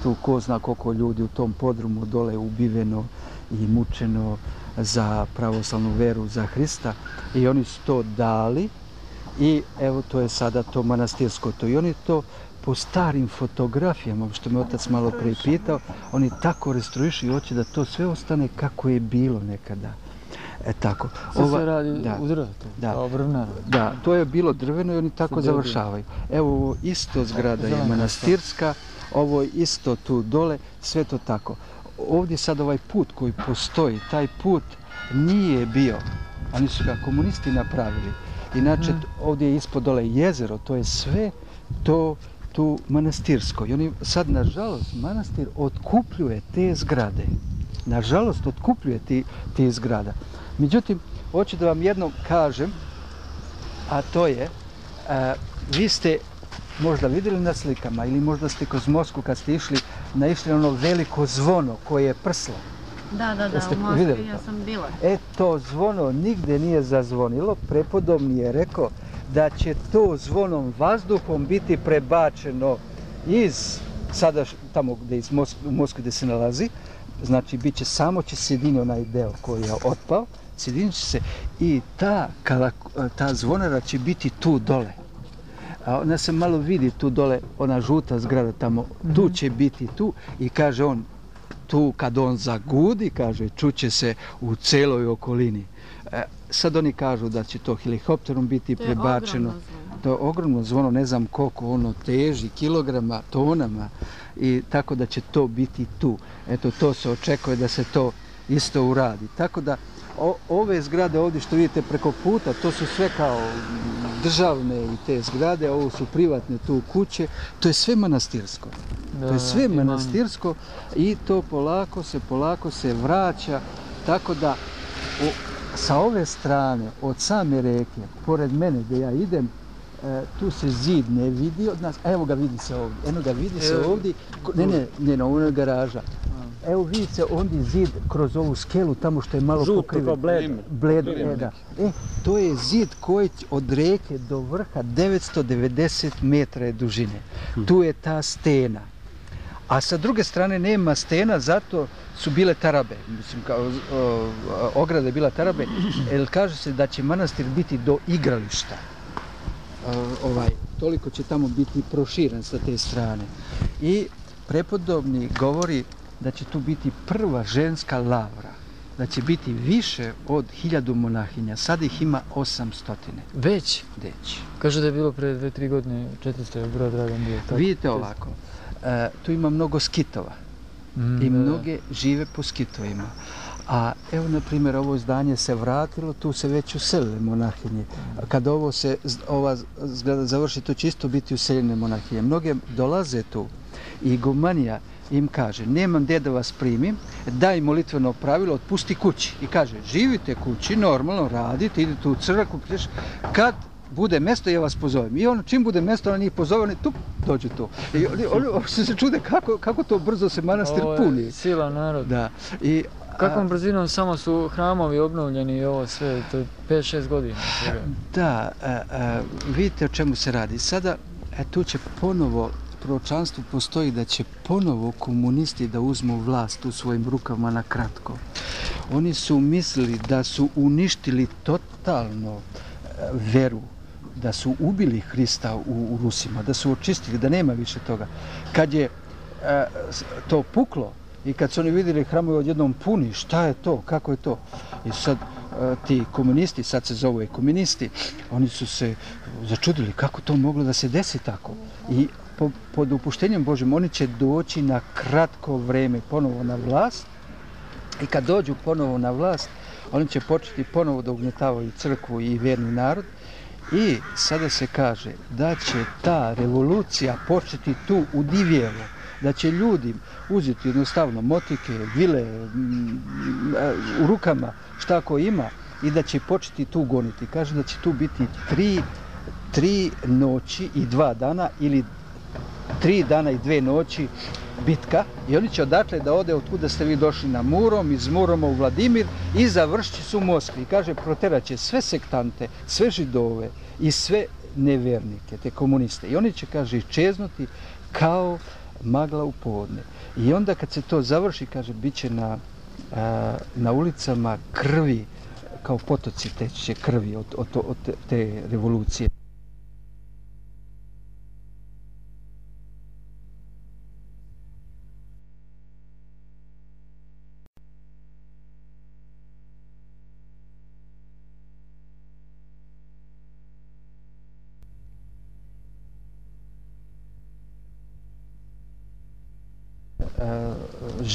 Tu ko zna koliko ljudi u tom podrumu dole ubiveno i mučeno za pravoslavnu veru, za Hrista. I oni su to dali i evo to je sada to manastirsko to. I oni to po starim fotografijama, što me otac malo prije pitao, oni tako restauriraju i hoće da to sve ostane kako je bilo nekada. Tako.
Sve se radi u drvetu, kao brvnaro.
Da, to je bilo drveno i oni tako završavaju. Evo ovo isto zgrada je manastirska, ovo je isto tu dole, sve to tako. Ovdje sad ovaj put koji postoji, taj put nije bio, oni su ga komunisti napravili. Inače ovdje je ispod dole jezero, to je sve to tu manastirsko. I oni sad, nažalost, manastir otkupljuje te zgrade. Nažalost, otkupljuje te zgrada. Međutim, hoću da vam jedno kažem, a to je, vi ste možda vidjeli na slikama ili možda ste kroz Moskvu kad ste naišli na ono veliko zvono koje je prslo.
Da, u Moskvi ja sam bila.
To zvono nigde nije zazvonilo, prepodobni je rekao da će to zvonom vazduhom biti prebačeno iz sada tamo gdje u Moskvi gdje se nalazi, znači bit će samo će sjedini onaj deo koji je otpao, sjedinit će se i ta zvonara će biti tu dole. Ona se malo vidi tu dole, ona žuta zgrada tamo, tu će biti tu i kaže on, tu kad on zagudi, kaže, čuće se u celoj okolini. Sad oni kažu da će to helikopterom biti prebačeno. To je ogromno zvono, ne znam koliko ono teži, kilograma, tonama, i tako da će to biti tu. Eto, to se očekuje da se to isto uradi. Tako da ove zgrade ovdje što vidite preko puta, to su sve kao državne i te zgrade, ovo su privatne tu kuće, to je sve manastirsko. To je sve manastirsko i to polako se vraća, tako da sa ove strane, od same reke, pored mene gdje ja idem, tu se zid ne vidi od nas, evo ga vidi se ovdje, ne, ovo je garaža. Evo vidite se ondje zid kroz ovu skelu, tamo što je malo pokriven. Bledo. To je zid koji od reke do vrha 990 metra je dužine. Tu je ta stena. A sa druge strane nema stena, zato su bile tarabe. Mislim, ograda je bila tarabe, jer kaže se da će manastir biti do igrališta. Toliko će tamo biti proširen sa te strane. I prepodobni govori da će tu biti prva ženska lavra, da će biti više od 1000 monahinja, sad ih ima 800.
Već?
Već.
Kažu da je bilo pre 2-3 godine 400 broj Dragan bio.
Vidite ovako, tu ima mnogo skitova i mnoge žive po skitovima. A evo, na primjer, ovo zdanje se vratilo, tu se već uselile monahinje. Kad ova zgrada završi, to će isto biti useljene monahinje. Mnoge dolaze tu i igumanija im kaže, nemam gdje da vas primim, daj molitveno pravilo, otpusti kući. I kaže, živite kući, normalno radite, idete u crkvu, kad bude mjesto, ja vas pozovem. I on, čim bude mjesto, on njih pozove, oni tup, dođu tu. I oni se čude kako to brzo se manastir puni.
Ovo je silan narod.
Da.
Kakvom brzinom samo su hramovi obnovljeni i ovo sve, to je 5-6 godina.
Da, vidite o čemu se radi. Sada, tu će ponovo, proročanstvo postoji da će ponovo komunisti da uzmu vlast u svojim rukama na kratko. Oni su mislili da su uništili totalno veru, da su ubili Hrista u Rusima, da su očistili, da nema više toga. Kad je to puklo i kad su oni vidjeli hramove odjednom puni, šta je to, kako je to? I sad ti komunisti, sad se zovu komunisti, oni su se začudili kako to moglo da se desi tako. I pod upuštenjem Božim oni će doći na kratko vreme ponovo na vlast i kad dođu ponovo na vlast oni će početi ponovo da ugnjetavaju crkvu i vjerni narod i sada se kaže da će ta revolucija početi tu u Divjevo, da će ljudi uzeti jednostavno motike, vile u rukama, šta ko ima i da će početi tu goniti. Kaže da će tu biti 3 noći i 2 dana ili 3 dana i 2 noći bitka i oni će odatle da ode od kuda ste vi došli na Murom, iz Muroma u Vladimir i završiti su u Moskvi. Kaže, proterat će sve sektante, sve židove i sve nevernike, te komuniste. I oni će, kaže, iščeznuti kao magla u podne. I onda kad se to završi, kaže, bit će na ulicama krvi, kao potoci teći će krvi od te revolucije.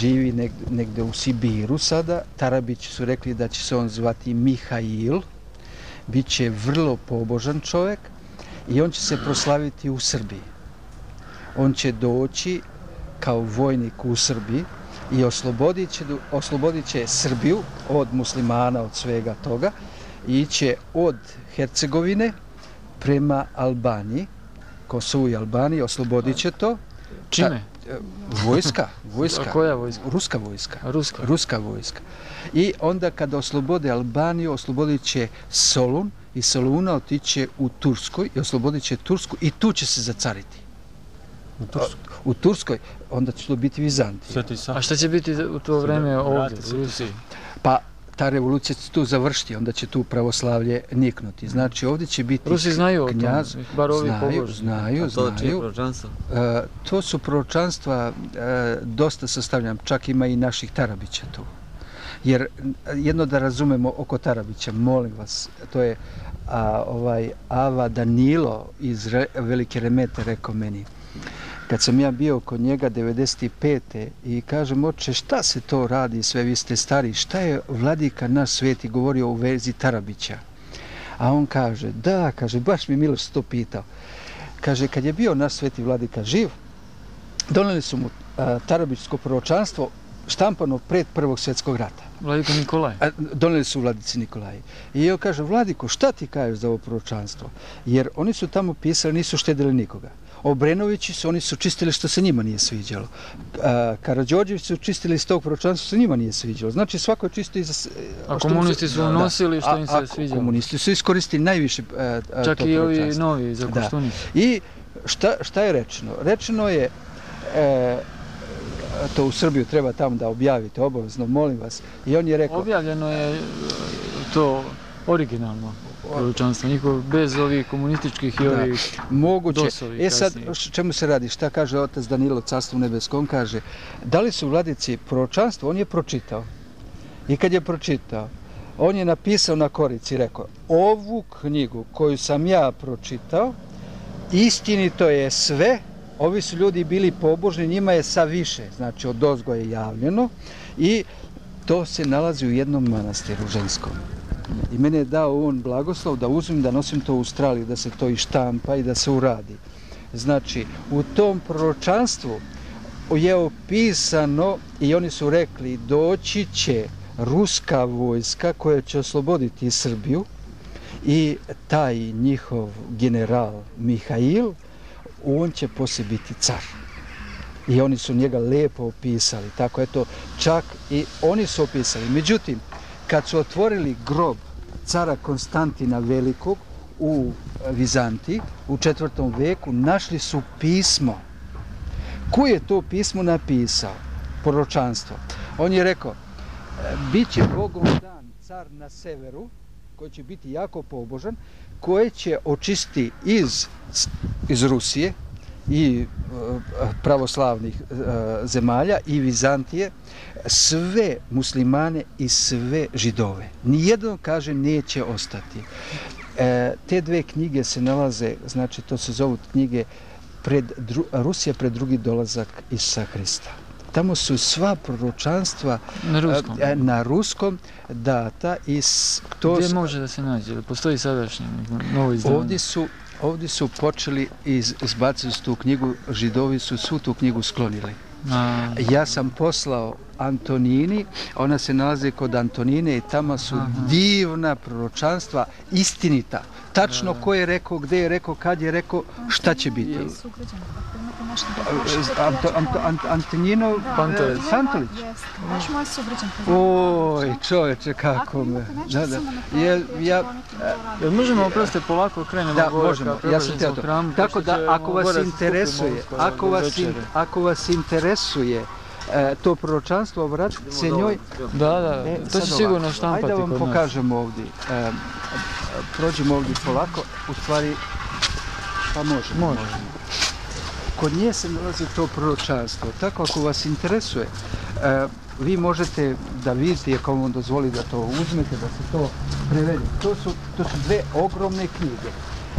Živi negde u Sibiru sada. Tarabići su rekli da će se on zvati Mihail. Biće vrlo pobožan čovjek i on će se proslaviti u Srbiji. On će doći kao vojnik u Srbiji i oslobodit će Srbiju od muslimana, od svega toga i iće od Hercegovine prema Albaniji, Kosovu i Albaniji, oslobodit će to.
Čime?
Vojska.
A koja vojska?
Ruska vojska.
Ruska
vojska. I onda kada oslobode Albaniju, oslobodit će Solun i Soluna otiće u Turskoj i oslobodit će Tursku i tu će se zacariti. U Turskoj, onda će to biti Vizantija.
A šta će biti u to vreme ovdje u Rusiji?
Pa ta revolucija će tu završiti, onda će tu pravoslavlje niknuti. Znači ovdje će biti
Rusi znaju o
knjaz,
tom, bar ovi pobožni.
Znaju.
To čije proročanstva?
To su proročanstva dosta sastavljam, čak ima i naših Tarabića tu. Jer jedno da razumemo oko Tarabića, molim vas, to je Ava Danilo iz Velike Remete rekao meni. Kad sam ja bio kod njega 95. i kažem, oče, šta se to radi sve, vi ste stari, šta je vladika naš sveti govorio u vezi Tarabića? A on kaže, da, kaže, baš mi Miloš to pitao. Kaže, kad je bio naš sveti vladika živ, doneli su mu Tarabićsko proročanstvo štampano pred Prvog svjetskog rata.
Vladiko Nikolaj?
Doneli su vladici Nikolaji. I on kaže, Vladiko, šta ti kažeš za ovo proročanstvo? Jer oni su tamo pisali, nisu štedili nikoga. Obrenovići oni su čistili što se njima nije sviđalo. Karađorđevići su čistili iz tog proročanstva što se njima nije sviđalo. Znači svako je čisto iza...
A komunisti su unosili što im se sviđalo?
Komunisti su iskoristili najviše to proročanstvo.
Čak i ovi novi za Koštunicu.
I šta je rečeno? Rečeno je, to u Srbiju treba tamo da objavite, obavezno, molim vas. I on je rekao...
Objavljeno je to originalno proročanstvo, njihovo bez ovih komunističkih i ovih DOS-ovih.
Sad, čemu se radi? Šta kaže otac Danilo, Carstvo nebesko? On kaže, da li su vladici proročanstvo? On je pročitao. I kad je pročitao, on je napisao na korici i rekao, ovu knjigu koju sam ja pročitao, istinito je sve, ovi su ljudi bili pobožni, njima je sa više, znači od ozgo je javljeno i to se nalazi u jednom manastiru ženskom. I mene je dao on blagoslov da uzmem, da nosim to u Australiju, da se to i štampa i da se uradi. Znači, u tom proročanstvu je opisano i oni su rekli doći će ruska vojska koja će osloboditi Srbiju I taj njihov general Mihail, on će poslije biti car. I oni su njega lijepo opisali. Tako eto, čak i oni su opisali. Međutim, kad su otvorili grob cara Konstantina Velikog u Vizantiji u 4. veku, našli su pismo. Ko je to pismo napisao? Proročanstvo. On je rekao, bit će Bogom dan car na severu, koji će biti jako pobožan, koji će očistiti iz Rusije i pravoslavnih zemalja i Vizantije sve muslimane i sve židove. Nijedno, kaže, neće ostati. Te dve knjige se nalaze, znači to se zovu knjige Rusija pred drugi dolazak Isusa Hrista. Tamo su sva proročanstva na ruskom data.
Gdje može da se nađe? Postoji sadašnji novo izdanje?
Ovdje su počeli izbaciti tu knjigu, židovi su svu tu knjigu sklonili. Ja sam poslao Antonini, ona se nalazi kod Antonine i tamo su divna proročanstva, istinita. Tačno ko je rekao, gdje je rekao, kad je rekao, šta će biti. Antonino Pantolić.
Baš moj sugrađan.
Oj, čovječe, kako me.
Jel možemo oprostiti polako krenemo?
Da, možemo. Ja sam htio to. Tako da, ako vas interesuje to proročanstvo, obratite se njoj.
Da, to će sigurno štampati kod nas.
Ajde vam pokažemo ovdje. Prođemo ovdje polako. U stvari, pa možemo. Kod nje se nalazi to proročanstvo. Tako, ako vas interesuje, vi možete da vidite, ako vam dozvoli da to uzmete, da se to prevede. To su dve ogromne knjige.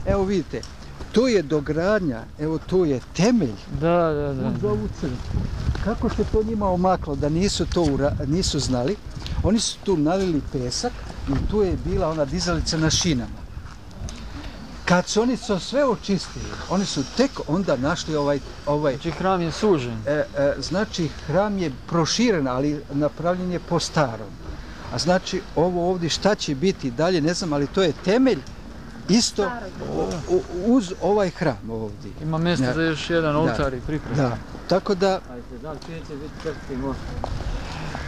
Evo vidite, to je dogradnja, evo to je temelj.
Da.
Uz ovu crkvu. Kako se to njima omaklo, da nisu znali, oni su tu nalili pesak i tu je bila ona dizalica na šinama. Kad su oni sve očistili, oni su tek onda našli ovaj...
Znači hram je sužen.
Znači hram je proširen, ali napravljen je po starom. A znači ovo ovdje šta će biti dalje, ne znam, ali to je temelj isto uz ovaj hram ovdje.
Ima mjesta za još jedan oltar i priprema.
Da, tako da...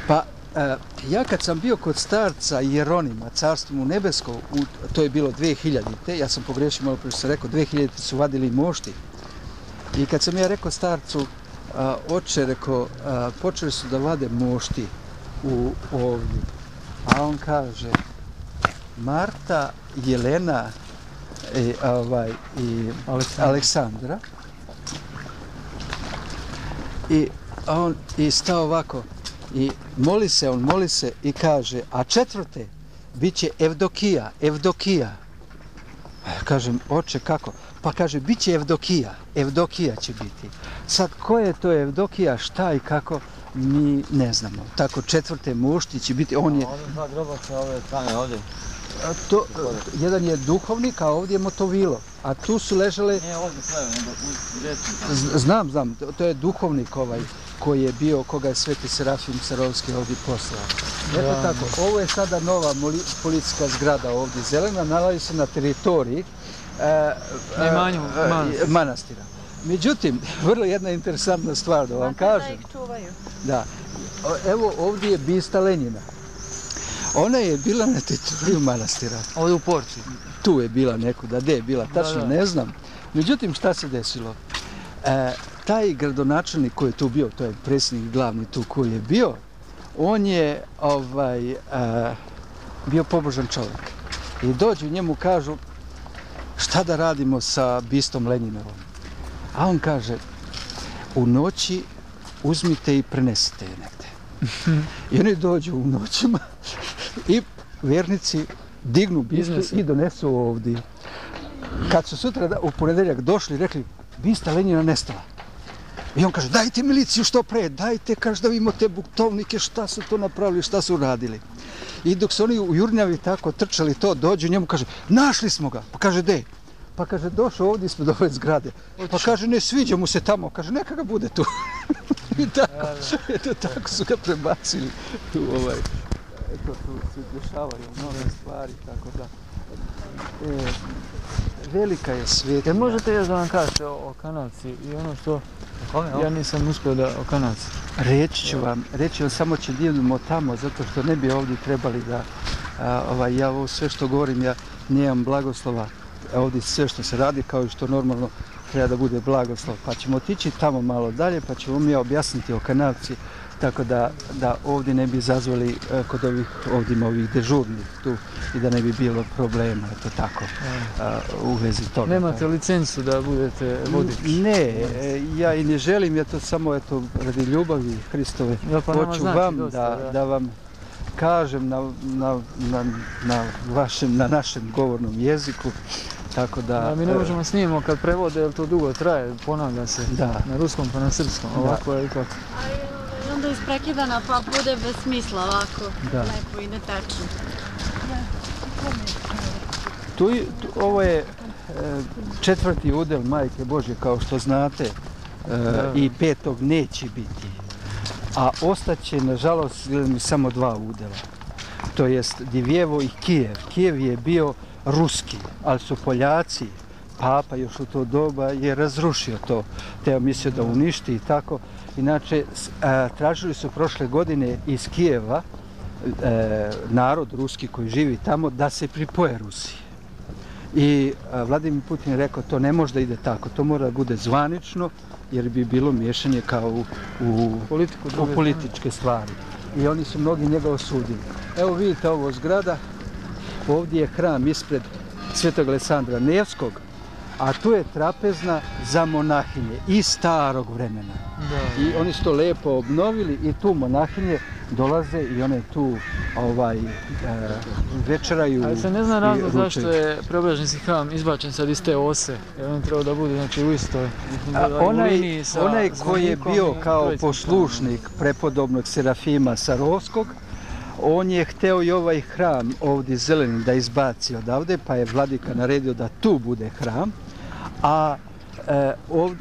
Pa, ja kad sam bio kod starca Jeronima, carstvo mu nebesko, to je bilo 2000-te, ja sam pogriješio malo prije što sam rekao, 2000-te su vadili mošti. I kad sam ja rekao starcu, oče, rekao, počeli su da vade mošti ovdje. A on kaže, Marta, Jelena i Aleksandra. I on stao ovako. I moli se i kaže, a 4. bit će Evdokija. Kažem, oče, kako? Pa kaže, bit će Evdokija će biti. Sad, ko je to Evdokija, šta i kako, mi ne znamo. Tako 4. mušti će biti, on je...
Ovdje 2 grobaca, ove strane ovdje.
Jedan je duhovnik, a ovdje je Motovilo. A tu su ležale...
Nije ovdje kraju, nego u džetku.
Znam, to je duhovnik koji je bio, koga je Sveti Serafim Sarovski ovdje poslao. Eto tako, ovo je sada nova policijska zgrada ovdje, zelena, nalazi se na teritoriji manastira. Međutim, vrlo jedna interesantna stvar da vam kažem. Da, evo ovdje je bista Lenjina. Ona je bila na teritoriju manastira.
Ovdje u Porci.
Tu je bila nekuda, gdje je bila, tačno ne znam. Međutim, šta se desilo? Taj gradonačelnik koji je tu bio, to je predsjednik glavni tu koji je bio, on je bio pobožan čovjek. I dođu njemu kažu, šta da radimo sa bistom Lenjinovom? A on kaže, u noći uzmite i prenesite je negdje. I oni dođu u noćima i vjernici dignu bistu i donesu ovdje. Kad su sutra u ponedjeljak došli, rekli, bista Lenjina nestala. I on kaže, dajte miliciju što pre, dajte, kaže, da vidimo te buktovnike, šta su to napravili, šta su radili. I dok su oni u Jurnjavi tako trčali to, dođu njemu, kaže, našli smo ga. Pa kaže, de? Pa kaže, došao ovdje ispred ove zgrade. Pa kaže, ne sviđa mu se tamo, kaže, neka ga bude tu. I tako, eto tako su ga prebacili tu eto tu se dešavaju nove stvari, tako da velika je svetinja.
Jer možete još da vam kažete o kanavci i ono što ja nisam uspio da o kanavci.
Reći ću vam, samo će idemo tamo, zato što ne bi ovdje trebali da, ja ovo sve što govorim, ja nemam blagoslova, ovdje sve što se radi kao i što normalno treba da bude blagoslov, pa ćemo otići tamo malo dalje, pa ćemo mi objasniti o kanavci, tako da ovdje ne bi izazvali kod ovih dežurnih tu i da ne bi bilo problema, eto tako, u vezi toga.
Nemate licencu da budete vodič?
Ne, ja i ne želim, ja to samo eto radi ljubavi Hristove. Hoću vam da vam kažem na našem govornom jeziku. Tako da...
Mi ne možemo snimimo kad prevode, jer to dugo traje, ponavlja se na ruskom pa na srpskom, ovako je ipak.
A onda isprekidana pa bude bez smisla ovako, lepo i netačno.
Ovo je 4. udel Majke Božje, kao što znate, i 5. neće biti. A ostaće, nažalost, samo 2 udela. To jest Divjevo i Kijev. Kijev je bio ruski, ali su Poljaci, Papa još u to doba je razrušio to, teo mislio da uništi i tako. Inače, tražili su prošle godine iz Kijeva narod ruski koji živi tamo da se pripoje Rusiji. I Vladimir Putin je rekao to ne može da ide tako, to mora da bude zvanično jer bi bilo miješanje kao u političke stvari. I oni su mnogi njega osudili. Evo vidite ovo zgrada. Ovdje je hram ispred Svetog Aleksandra Nevskog, a tu je trapezna za monahinje iz starog vremena. I oni su to lepo obnovili i tu monahinje dolaze i one tu večeraju.
Ali se ne zna razlog zašto je Preobraženski hram izbačen sad iz te ose, jer on treba da bude znači, u istoj liniji sa
onaj koji je bio kao poslušnik prepodobnog Serafima Sarovskog, on je hteo i ovaj hram ovdje zeleni da izbaci odavde, pa je vladika naredio da tu bude hram, a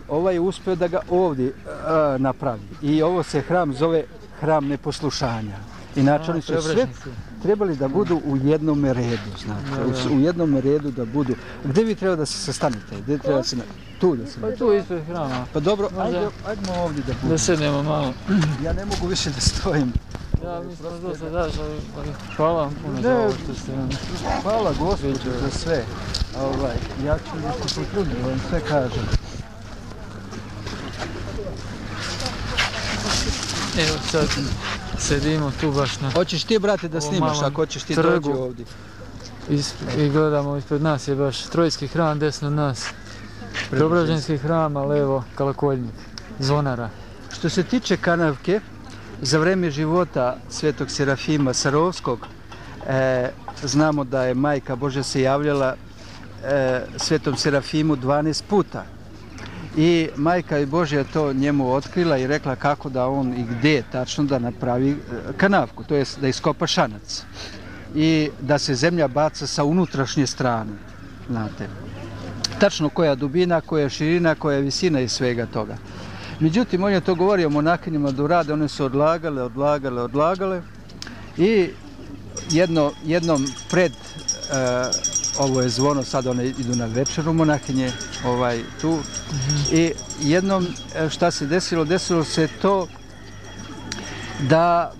ovaj je uspio da ga ovdje napravi. I ovo se hram zove hram neposlušanja. Inače oni su sve trebali da budu u jednom redu, znate, u jednom redu da budu. Gdje vi treba da se sastanete? Gdje treba da se... Tu da se...
Pa tu ispred hrama.
Pa dobro, ajdemo ovdje da budemo.
Da sednemo malo.
Ja ne mogu više da stojim.
Ja mislim da se daš, ali hvala vam puno za ovo što ste nam...
Hvala Gospodu za sve. Ja ću nešto potruditi, vam sve kažem.
Evo sad sedimo tu baš na...
Hoćeš ti, brate, da snimaš ako hoćeš ti dođi ovdje.
I gledamo ispred nas je baš Trojski hram, desno od nas. Preobraženski hram, a levo Kalakoljnik, zvonara.
Što se tiče kanavke, za vreme života Svetog Serafima Sarovskog znamo da je Majka Božja se javljala Svetom Serafimu 12 puta. I Majka Božja to njemu otkrila i rekla kako da on i gdje tačno da napravi kanavku, to jest da iskopa šanac. I da se zemlja baca sa unutrašnje strane, znate. Tačno koja dubina, koja širina, koja visina i svega toga. Međutim, on je to govorio monahinjama da urade, one su odlagale i jednom pred, ovo je zvono, sad one idu na večeru monahinje, tu, i jednom šta se desilo, desilo se to da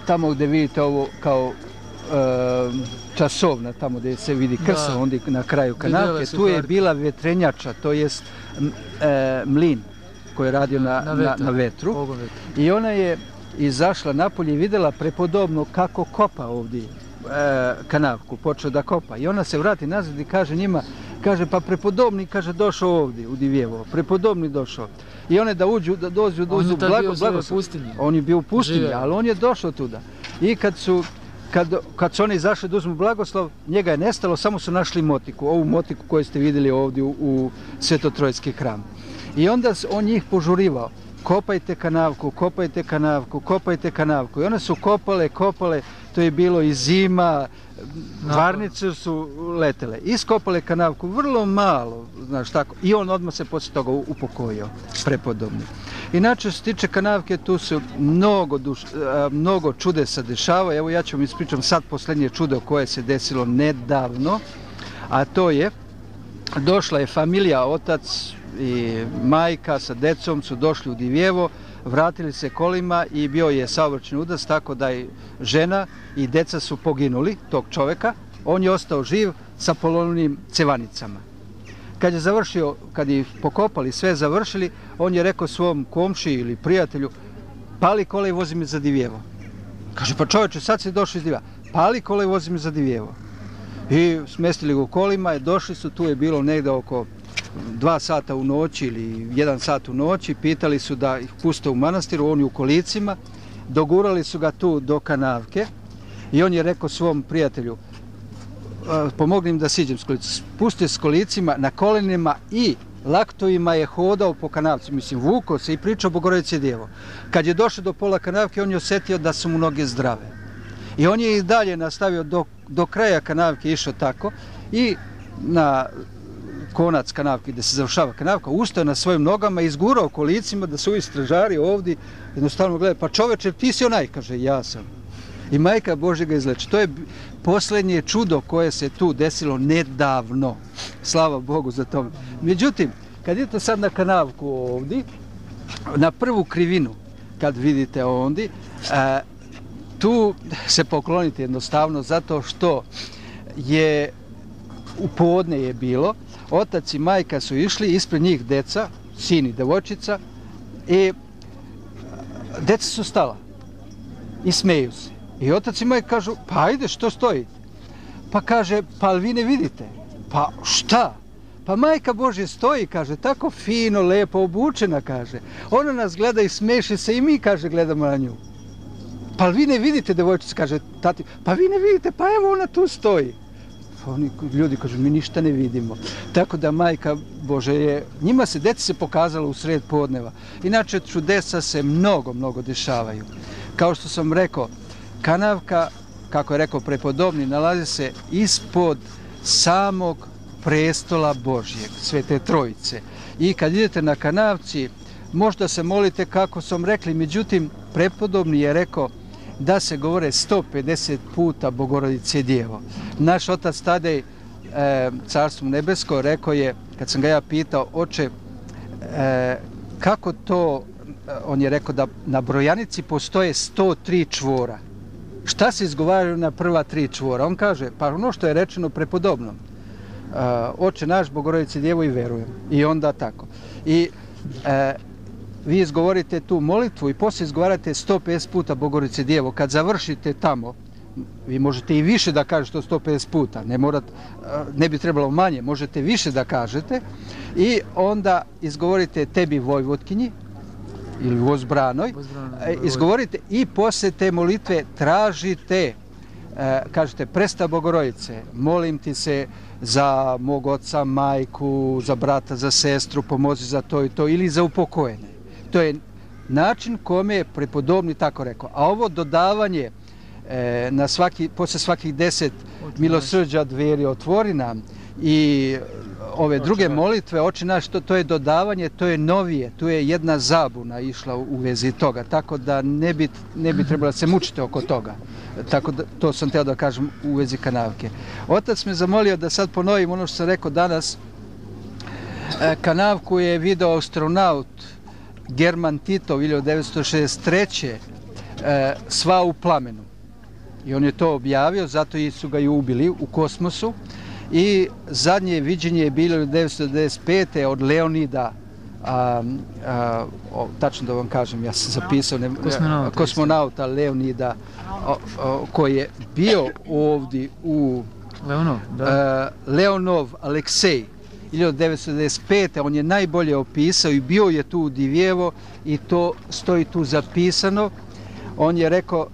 tamo gdje vidite ovo kao časovna, tamo gdje se vidi krsa, onda na kraju kanavke, tu je bila vetrenjača, to jest mlin koji je radio na vetru. I ona je izašla napolje i vidjela prepodobno kako kopa ovdje kanavku, počeo da kopa. I ona se vrati nazad i kaže njima, kaže pa prepodobni, kaže došao ovdje u Divjevo, prepodobni došao. I one da uđu, da dođu blagoslov. On je bio u pustinji, ali on je došao tuda. I kad su oni izašli da uzmu blagoslov, njega je nestalo, samo su našli motiku, ovu motiku koju ste vidjeli ovdje u Svetotrojski hram. I onda on njih požurivao, kopajte kanavku, kopajte kanavku, kopajte kanavku. I one su kopale, to je bilo i zima, varnice su letele. Iskopale kanavku, vrlo malo, znaš tako. I on odmah se poslije toga upokojio, prepodobni. Inače, što se tiče Kanavke, tu se mnogo čudesa dešava. Evo ja ću vam ispričam sad posljednje čudo koje se desilo nedavno, a to je, došla je familija, otac i majka sa decom su došli u Divjevo, vratili se kolima i bio je saobraćajni udar, tako da i žena i deca su poginuli, tog čoveka. On je ostao živ sa polovnim cevanicama. Kad je završio, kad je pokopali, sve završili, on je rekao svom komši ili prijatelju, pali kola i vozi me za Divjevo. Kaže, pa čovječe, sad si došao iz Divjeva. Pali kola i vozi me za Divjevo. I smestili ga u kolima, došli su, tu je bilo negde oko 2 sata u noći ili 1 sat u noći, pitali su da ih puste u manastiru, oni u kolicima, dogurali su ga tu do Kanavke i on je rekao svom prijatelju, pomogli im da siđem s kolicima, spustio s kolicima na kolenima i laktovima je hodao po Kanavci, mislim, vukao se i pričao Bogorodice Djevo. Kad je došao do pola Kanavke, on je osjetio da su mu noge zdrave. I on je i dalje nastavio do kraja Kanavke, išao tako i na konac Kanavke, gdje se završava Kanavka, ustao na svojim nogama i izgurao kolicima da su ovi stražari ovdje jednostavno gledaju, pa čoveče, ti si onaj, kaže, ja sam. I majka Božja ga izleči. To je posljednje čudo koje se tu desilo nedavno. Slava Bogu za to. Međutim, kad idete sad na Kanavku ovdje, na prvu krivinu, kad vidite ovdje, tu se poklonite jednostavno zato što je u podne je bilo, otac i majka su išli, ispred njih deca, sin i devojčica, i deca su stala i smeju se. I otac i majka kažu, pa ajde, što stoji? Pa kaže, pa vi ne vidite? Pa šta? Pa majka Božja stoji, kaže, tako fino, lepo obučena, kaže. Ona nas gleda i smeši se i mi, kaže, gledamo na nju. Pa vi ne vidite, devojčica, kaže tati, pa vi ne vidite, pa evo ona tu stoji. Oni ljudi kažu, mi ništa ne vidimo. Tako da majka Božja je, njima se, deci se pokazalo u sred podneva. Inače, čudesa se mnogo dešavaju. Kao što sam rekao, Kanavka, kako je rekao prepodobni, nalazi se ispod samog prestola Božjeg, Svete Trojice. I kad idete na Kanavci, možda se molite kako sam rekli, međutim, prepodobni je rekao da se govore 150 puta Bogorodice Djevo. Naš otac Tadej, Carstvo nebesko, rekao je, kad sam ga ja pitao, oče, kako to, on je rekao da na brojanici postoje 103 čvora. Šta se izgovaraju na prva 3 čvora? On kaže, pa ono što je rečeno prepodobnom. Oče naš, Bogorodice Djevo i verujem. I onda tako. I vi izgovorite tu molitvu i poslije izgovarate 150 puta Bogorodice Djevo. Kad završite tamo, vi možete i više da kažete 150 puta. Ne bi trebalo manje, možete više da kažete. I onda izgovorite tebi Vojvodkinji, ili Vozbranoj, izgovorite i poslije te molitve tražite, kažete, presta Bogorodice, molim ti se za mog oca, majku, za brata, za sestru, pomozi za to i to, ili za upokojene. To je način kome je prepodobni tako rekao. A ovo dodavanje poslije svakih 10 milosrđa dveri otvori nam i ove druge molitve, oče naš, to je dodavanje, to je novije, tu je jedna zabuna išla u vezi toga, tako da ne bi trebalo se mučiti oko toga. Tako da, to sam teo da kažem u vezi Kanavke. Otac me zamolio da sad ponovim ono što sam rekao danas. Kanavku je video astronaut German Titov 1963. Sva u plamenu. I on je to objavio, zato su ga i ubili u kosmosu. I zadnje viđenje je bilo 1995. od Leonida, tačno da vam kažem, ja sam zapisao, kosmonauta Leonida, koji je bio ovdje u Leonov Aleksej 1995. On je najbolje opisao i bio je tu u Divjevo i to stoji tu zapisano. On je rekao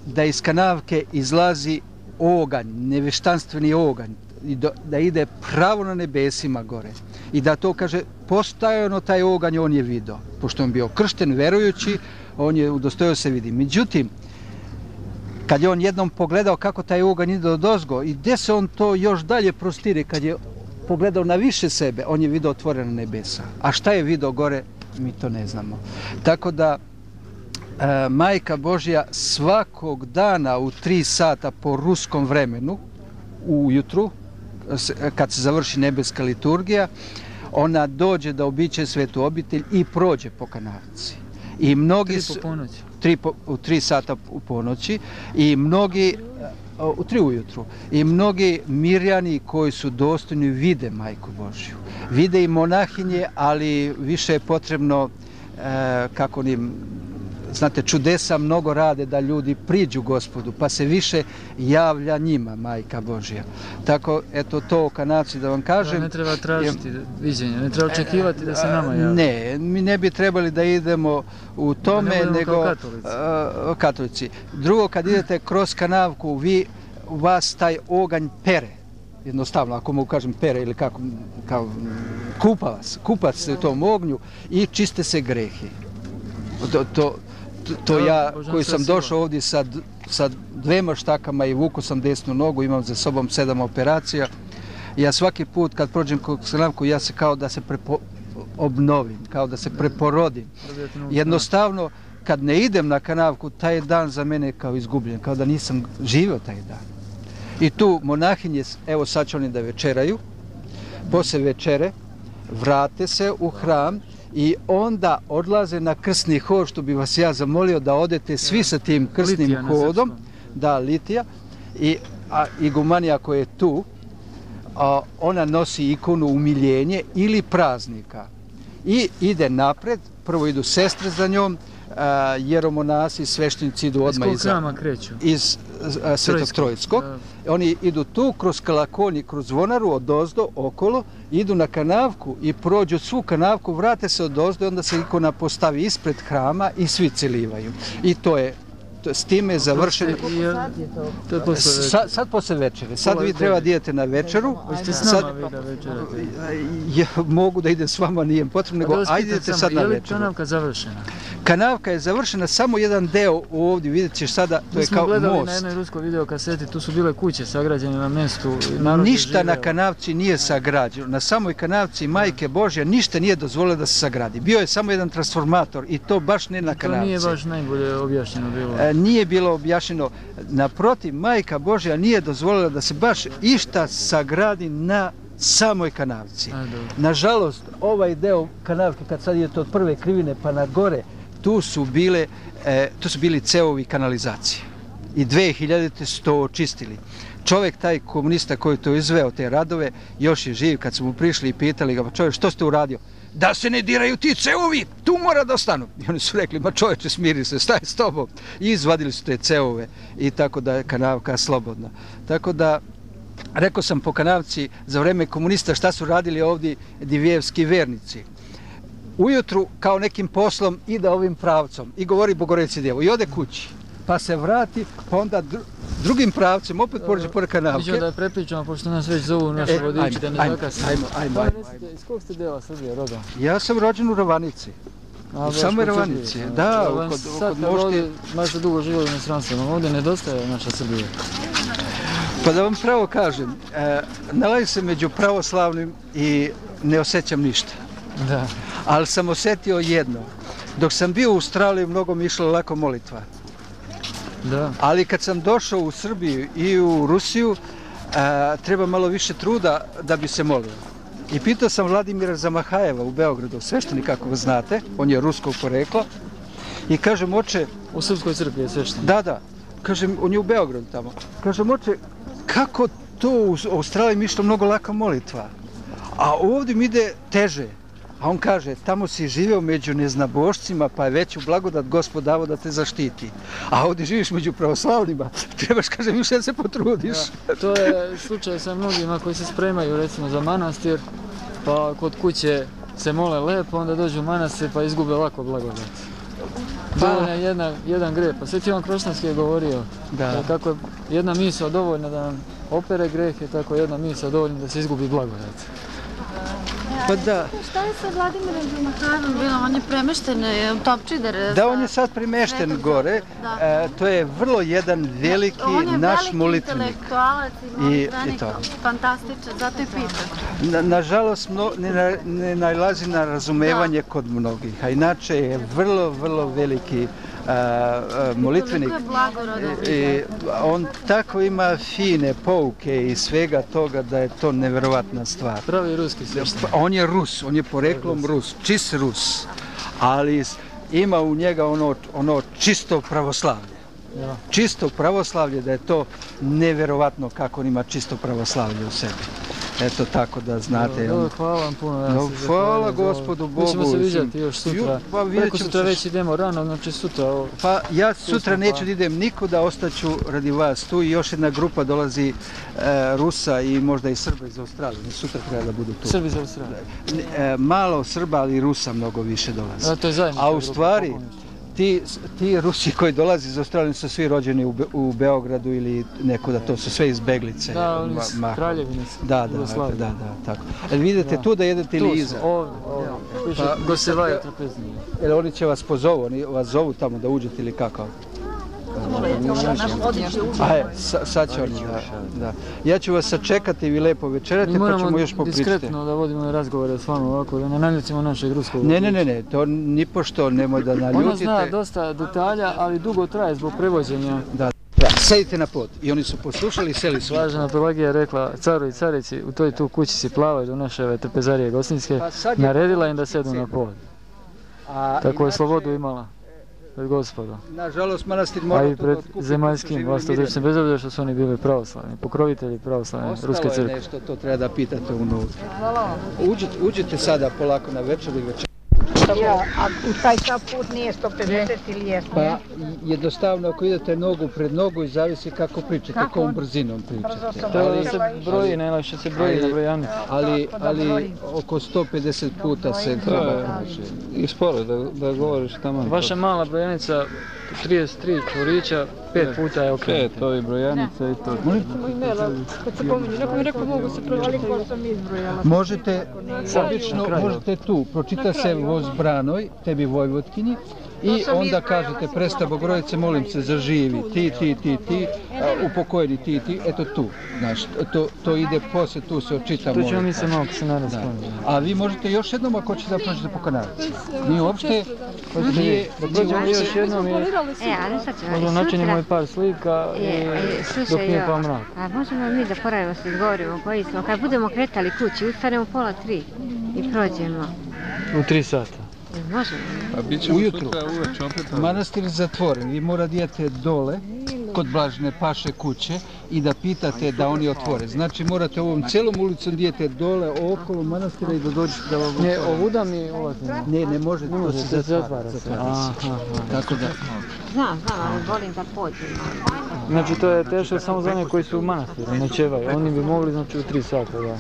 da iz Kanavke izlazi oganj, neveštanstveni oganj, i da ide pravo na nebesima gore. I da to, kaže, postajano taj oganj on je vidio. Pošto on bio kršten, verujući, on je udostojio se vidi. Međutim, kad je on jednom pogledao kako taj oganj ide odozgo i gdje se on to još dalje prostire, kad je pogledao na više sebe, on je vidio otvorena nebesa. A šta je vidio gore? mi to ne znamo. Tako da Majka Božja svakog dana u 3 sata po ruskom vremenu ujutru, kad se završi nebeska liturgija, ona dođe da običe svetu obitelj i prođe po kanavci. I mnogi su...
3 po ponoći.
U 3 sata u ponoći i mnogi u 3 ujutru i mnogi mirjani koji su dostojni vide Majku Božju. Vide i monahinje, ali više je potrebno kako onim, znate, čudesa mnogo rade da ljudi priđu Gospodu, pa se više javlja njima Majka Božja. Tako, eto, to o kanavci da vam kažem.
Ne treba tražiti viđenje, ne treba očekivati da se nama javi.
Ne, mi ne bi trebali da idemo u tome, nego katolici. Drugo, kad idete kroz kanavku, vas taj oganj pere. Jednostavno, ako mogu kažem pere ili kako, kupa se u tom ognju i čiste se grehi. To ja koji sam došao ovdje sa 2 štakama i vuku sam desnu nogu, imam za sobom 7 operacija. Ja svaki put kad prođem kroz kanavku, ja se kao da se obnovim, kao da se preporodim. Jednostavno, kad ne idem na kanavku, taj dan za mene je kao izgubljen, kao da nisam živio taj dan. I tu monahinje, evo sad će oni da večeraju, posle večere vrate se u hram i onda odlaze na krstni hod, što bi vas ja zamolio da odete svi sa tim krstnim hodom, da, litija, i igumanija koja je tu, ona nosi ikonu umiljenje ili praznika i ide napred, prvo idu sestre za njom, jeromonasi, sveštenici idu odmah iz Svetog Trojskog. Oni idu tu kroz Kalakonj i kroz Zvonaru odozdo, okolo, idu na kanavku i prođu svu kanavku, vrate se odozdo i onda se ikona postavi ispred hrama i svi celivaju. I to je s time završeno. Sad posle večere. Sad vi treba da idete na večeru.
Hoćete s nama vi da večerate?
Mogu da idem s vama, nije potrebno, nego ajdete sad na večeru.
Je li kanavka završena?
Kanavka je završena, samo jedan deo ovdje, vidjet ćeš sada, to je kao most.
Mi smo gledali na jednoj ruskoj videokaseti, tu su bile kuće sagrađene na mjestu.
Ništa na kanavci nije sagrađeno. Na samoj kanavci Majke Božje ništa nije dozvolilo da se sagradi. Bio je samo jedan transformator i to baš ne na kanavci.
To nije baš najbolje objašnjeno bilo.
Nije bilo objašnjeno. Naprotiv, Majka Božja nije dozvolila da se baš išta sagradi na samoj kanavci. Nažalost, ovaj deo kanavke, kad sad idete od prve krivine pa na gore, tu su bili cevovi kanalizacije. I 2000-te su to očistili. Čovjek, taj komunista koji to izveo, te radove, još je živ. Kad su mu prišli i pitali ga, pa čovjek, što ste uradio? Da se ne diraju ti cevovi, tu mora da ostanu. I oni su rekli, ma čovječe, smiri se, staj s tobom. I izvadili su te cevove i tako da je kanavka slobodna. Tako da, rekao sam po kanavci, za vreme komunista šta su radili ovdje divijevski vernici. Ujutru kao nekim poslom ide ovim pravcom i govori Bogorodici Djevo i ode kući. Pa se vrati, pa onda drugim pravcem opet pođe pored kanavke.
Miđo da prepričamo, pošto nas već zovu naši vodiči, da ne zakasnimo.
Ajmo.
Iz kog ste dela Srbije, rodom?
Ja sam rođen u Ravanici. U samoj Ravanici. Da, kod Mošti.
Sad ste dugo živjeli u inostranstvu, nam ovdje nedostaje naša Srbija.
Pa da vam pravo kažem, nalazim se među pravoslavnim i ne osjećam ništa.
Da.
Ali sam osjetio jedno. Dok sam bio u Australiji, mnogo mi išla lako molitva.
Da.
Ali kad sam došao u Srbiju i u Rusiju, treba malo više truda da bi se molio. I pitao sam Vladimira Zamahajeva u Beogradu, sveštenik, kako ga znate, on je ruskog porekla, i kažem, oče...
U Srpskoj crkvi je sveštenik?
Da. Kažem, on je u Beogradu tamo. Kažem, oče, kako to u Australiji mi išla mnogo laka molitva, a ovdje mi ide teže. A on kaže, tamo si živeo među neznabošcima, pa je veću blagodat Gospod dao da te zaštiti. A ovdje živiš među pravoslavnima, trebaš, kaže, više da se potrudiš.
Ja, to je slučaj sa mnogima koji se spremaju, recimo, za manastir, pa kod kuće se mole lepo, onda dođu u manastir pa izgube lako blagodat. Dovoljno je jedan greh, pa Sveti Ivan Kroštanski je govorio kako je jedna misao dovoljna da nam opere grehe, tako jedna misao dovoljna da se izgubi blagodat.
Pa da.
Šta je sa Vladimirom Žumakarom bilo? On je premešten u Topčider.
Da, on je sad primešten gore. To je vrlo jedan veliki naš molitvenik.
On je veliki intelektualac i fantastičan, zato i pitam.
Nažalost, ne nalazi na razumevanje kod mnogih, a inače je vrlo, vrlo veliki molitvenik. On tako ima fine pouke i svega toga da je to neverovatna stvar.
Pravi ruski sveštenik.
On je Rus, on je poreklom Rus, čist Rus, ali ima u njega ono čisto pravoslavlje. Čisto pravoslavlje, da je to neverovatno kako on ima čisto pravoslavlje u sebi. Eto, tako da znate.
Hvala vam puno.
Hvala Gospodu Bogu.
Mi ćemo se vidjeti još sutra. Preko sutra već idemo rano, znači sutra.
Pa ja sutra neću da idem nikuda, ostaću radi vas tu i još jedna grupa dolazi Rusa i možda i Srba iz Australije. Sutra treba da budu tu.
Srbi iz Australije?
Malo Srba, ali Rusa mnogo više dolazi.
To je zajednica.
A u stvari, ti Rusi koji dolazi iz Australije su svi rođeni u Beogradu ili nekuda, to su sve izbeglice.
Da, oni iz Kraljevine.
Da, tako. Vidite tu da jedete ili iza?
Ovdje. Gosevaja trapeznije.
Jer oni će vas pozovu, oni vas zovu tamo da uđete ili kako? Sad će oni, da. Ja ću vas sačekati, vi lepo večerate, pa ćemo još popričati.
Mi moramo diskretno da vodimo razgovore s vama ovako, da ne naljutimo našeg ruskog.
Ne, to nipošto nemoj da naljutite.
Ona zna dosta detalja, ali dugo traje zbog prevođenja.
Da, sedite na pod. I oni su poslušali i seli su.
Blažena Pelagija je rekla caru i carici, u toj tu kući si plavaju do naše trpezarije Gostinske, naredila im da sedu na pod. Tako je slobodu imala. Pred Gospodom.
Nažalost, manastir mora
to da otkupi. A i pred zemaljskim vlastodržcem, bez obzira što su oni bili pravoslavni, pokrovitelji pravoslavne Ruske crkve.
Ostalo je nešto, to treba da pitate unutra. Uđite sada polako na večer i večer.
A u taj sad put nije 150 ili jesmo?
Pa jednostavno ako idete nogu pred nogu i zavisi kako pričate, kojom brzinom pričate.
Treba da se broji, najlakše se broji na brojanici.
Ali oko 150 puta se treba priče.
I sporo da govoriš tamo.
Vaša mala brojanica, 33 tvorića, 5 puta je okrenuti.
5 ovi brojanica i to.
Kad se pominje, neko mi rekao mogu se pročitati.
Možete tu, pročita se Vozbranoj, tebi Vojvodkinji, i onda kažete presta Bogorodice, molim se, zaživi, ti, upokojeni ti, eto tu, znaš, to ide poslije, tu se očita molitva.
To ćemo mi se malo se naravno spomniti.
A vi možete još jednom ako ćete da prođete po kanalici. Mi uopšte
da prođemo još jednom i možemo načinimo i par slika dok nije pa mrak.
A možemo mi da poravimo se izgovorimo koji smo, kad budemo kretali kući, ustanemo 2:30 i prođemo.
U 3 sata.
Možemo.
A bit ćemo
ujutru.
sutra uveč opet.
Manastir je zatvoren, vi mora idete dole kod Blažene Paše kuće i da pitate da oni otvore. Znači morate ovom cijelom ulicom idete dole okolo manastira i da dođete da vam otvore.
Ne, ovuda mi ulazimo.
Ne može, to se zatvara. Tako da.
Znam, ali volim da pođemo.
Znači to je teško samo za one koji su u manastiru, ne čevaju. Oni bi mogli znači u 3 sata, da.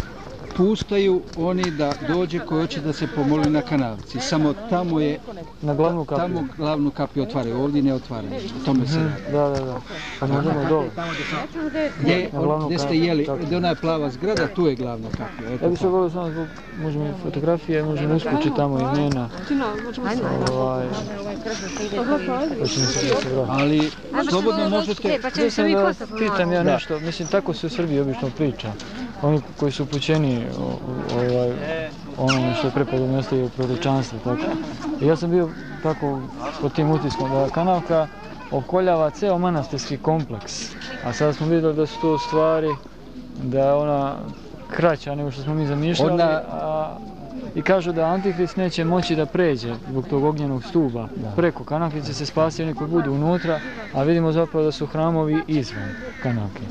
Puštaju oni da dođe koji hoće da se pomoli na kanalici. Samo tamo je...
Na glavnu kapiju.
Tamo glavnu kapiju otvaraju, ovdje ne otvaraju. O tome se radi.
Da. Pa možemo dole.
Gdje ste jeli, gdje ona je plava zgrada, tu je glavna kapija.
Ja bih se volio samo zbog, možemo i fotografije, možemo uskući tamo imena.
Ali slobodno možete...
Pitam ja nešto, mislim tako se u Srbiji obično priča. Oni koji su upućeni onome što je prepodobno ostaje u proročanstvu, tako. I ja sam bio tako pod tim utiskom da kanalka okoljava ceo manastirski kompleks. A sada smo vidjeli da su to stvari, da je ona kraća nego što smo mi zamišljali. I kažu da Antihrist neće moći da pređe zbog tog ognjenog stuba. Preko kanalke će se spasiti oni koji budu unutra, a vidimo zapravo da su hramovi izvan kanalke.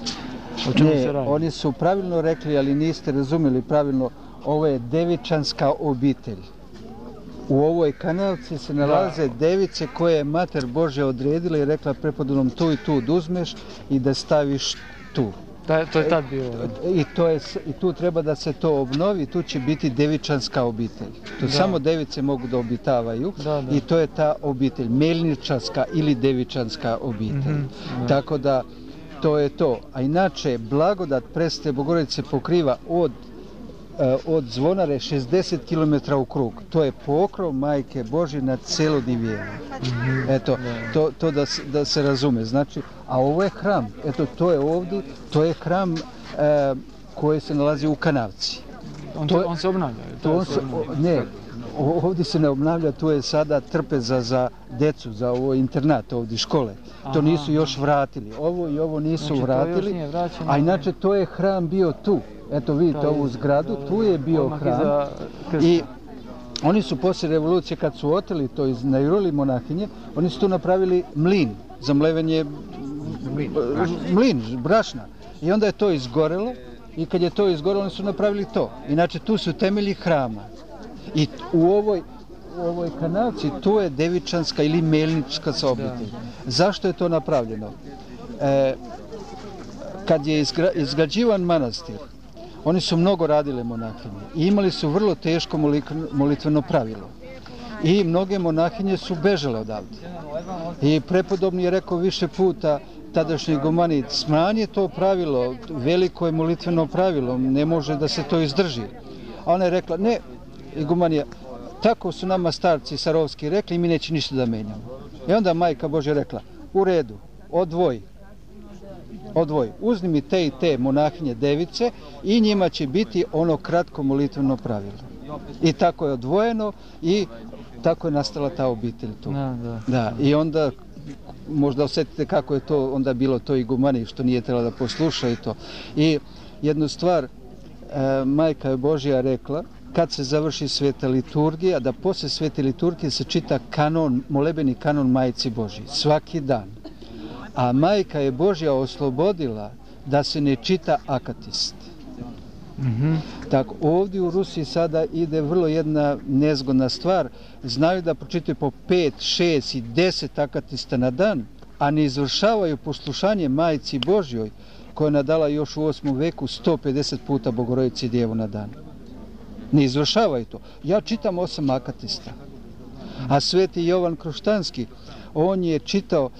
Ne, oni su pravilno rekli, ali niste razumjeli pravilno, ovo je devičanska obitelj. U ovoj kanalci se nalaze device koje je Mater Božja odredila i rekla prepodobnom tu i tu uzmeš i da staviš tu.
To je tad bilo.
I tu treba da se to obnovi, tu će biti devičanska obitelj. Tu samo device mogu da obitavaju i to je ta obitelj, melničanska ili devičanska obitelj. Tako da to je to. A inače, blagodat Presvete Bogorodice pokriva od od Zvonare 60 km u krug. To je pokrov Majke Božje na celo Divijeno. Eto, to da se razume. Znači, a ovo je hram. Eto, to je ovdje, to je hram koji se nalazi u Kanavci.
On se obnavlja?
Ne, ovdje se ne obnavlja, tu je sada trpeza za decu, za ovo internat ovdje, škole. To nisu još vratili. Ovo i ovo nisu vratili, a inače to je hram bio tu. Eto vidite ovu zgradu, tu je bio hram. I oni su poslije revolucije, kad su oteli to iz Nairoli monahinje, oni su tu napravili mlin za mlevenje mlin, brašna. I onda je to izgorelo i kad je to izgorelo, oni su napravili to. Inače, tu su temelji hrama. I u ovoj Kanavci, tu je Devičanska ili Melnička obitelj. Zašto je to napravljeno? Kad je izgrađivan manastir, oni su mnogo radile monahinje i imali su vrlo teško molitveno pravilo. I mnoge monahinje su bežale odavde. I prepodobni je rekao više puta tadašnji igumanit, smanji to pravilo, veliko je molitveno pravilo, ne može da se to izdrži. A ona je rekla, ne, igumanija, tako su nama starci Sarovski rekli i mi neće ništa da menjamo. I onda Majka Božja rekla, u redu, odvoj, uzmi mi te i te monahinje device i njima će biti ono kratko molitveno pravilo. I tako je odvojeno i tako je nastala ta obitelj tu. Da, i onda možda osjetite kako je to onda bilo to igumani što nije trebala da posluša i to. I jednu stvar Majka Božja rekla, kad se završi sveta liturgija, da posle svete liturgije se čita kanon, molebeni kanon Majci Božji, svaki dan. A Majka je Božja oslobodila da se ne čita akatist. Tako, ovdje u Rusiji sada ide vrlo jedna nezgodna stvar. Znaju da pročitaju po 5, 6 i 10 akatista na dan, a ne izvršavaju poslušanje Majci Božjoj, koja je nadala još u 8. veku 150 puta Bogorodici Djevu na dan. Ne izvršavaju to. Ja čitam 8 akatista. A sveti Jovan Kruštanski, on je čitao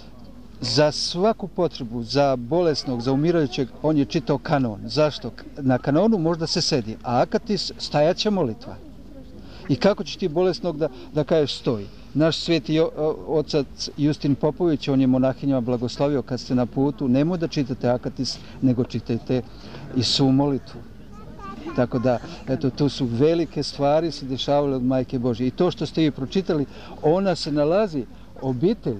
za svaku potrebu, za bolesnog, za umirajućeg, on je čitao kanon. Zašto? Na kanonu možda se sedi, a akatis stajaća molitva. I kako će ti bolesnog da kažeš stoji? Naš sveti otac Justin Popović, on je monahinjama blagoslovio kad ste na putu, nemoj da čitate akatis, nego čitajte i svu molitvu. Tako da, eto, tu su velike stvari se dešavale od Majke Božje. I to što ste vi pročitali, ona se nalazi, obitelj,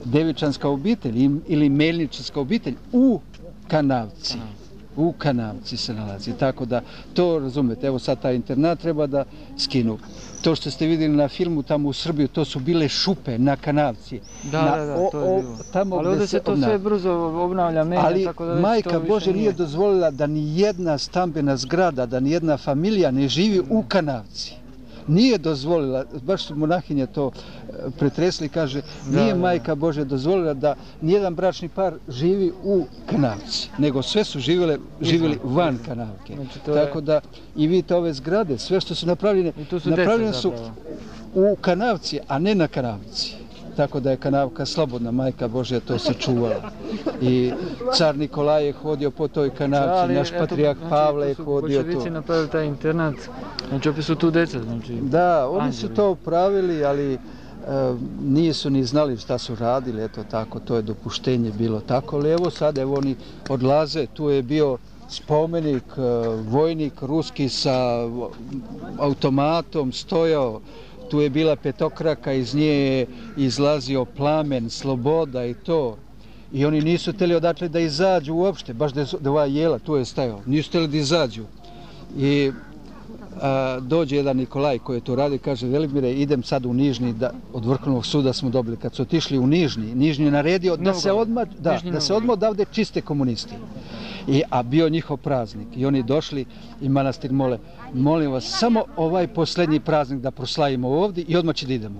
Devičanska obitelj ili Melnička obitelj u Kanavci. U Kanavci se nalazi. Tako da, to razumete. Evo sad taj internat treba da skinu. To što ste vidjeli na filmu tamo u Srbiju, to su bile šupe na Kanavci.
Da, to je bilo. Ali ovdje se to sve brzo obnavlja, menja, tako da već to više nije.
Majka Božja nije dozvolila da ni jedna stambena zgrada, da ni jedna familija ne živi u Kanavci. Nije dozvolila, baš su monahinje to pretresli, kaže, nije Majka Božja dozvolila da nijedan bračni par živi u Kanavci, nego sve su živjeli van Kanavke. Tako da i vidite ove zgrade, sve što su napravljene su u Kanavci, a ne na Kanavci. Tako da je Kanavka slobodna, Majka Božja to sačuvala. I car Nikolaj je hodio po toj Kanavci, naš patrijak Pavle je hodio to.
Bolševici napravili taj internat, znači opet su tu deca, znači...
Da, oni su to pravili, ali nisu ni znali šta su radili, eto tako, to je dopuštenje bilo tako. Ali evo sad, evo oni odlaze, tu je bio spomenik, vojnik ruski sa automatom stojao, tu je bila petokraka, iz nje je izlazio plamen, sloboda i to. I oni nisu htjeli odatle da izađu uopšte, baš da je ova jela, tu je stajao, nisu htjeli da izađu. I dođe jedan Nikolaj koji je to radi, kaže, Velimire, idem sad u Nižni, od Vrhovnog suda smo dobili. Kad su otišli u Nižni je naredio da se odmah odavde čiste komunisti. A bio njihov praznik. I oni došli i manastir mole, molim vas, samo ovaj posljednji praznik da proslavimo ovdje i odmah će da idemo.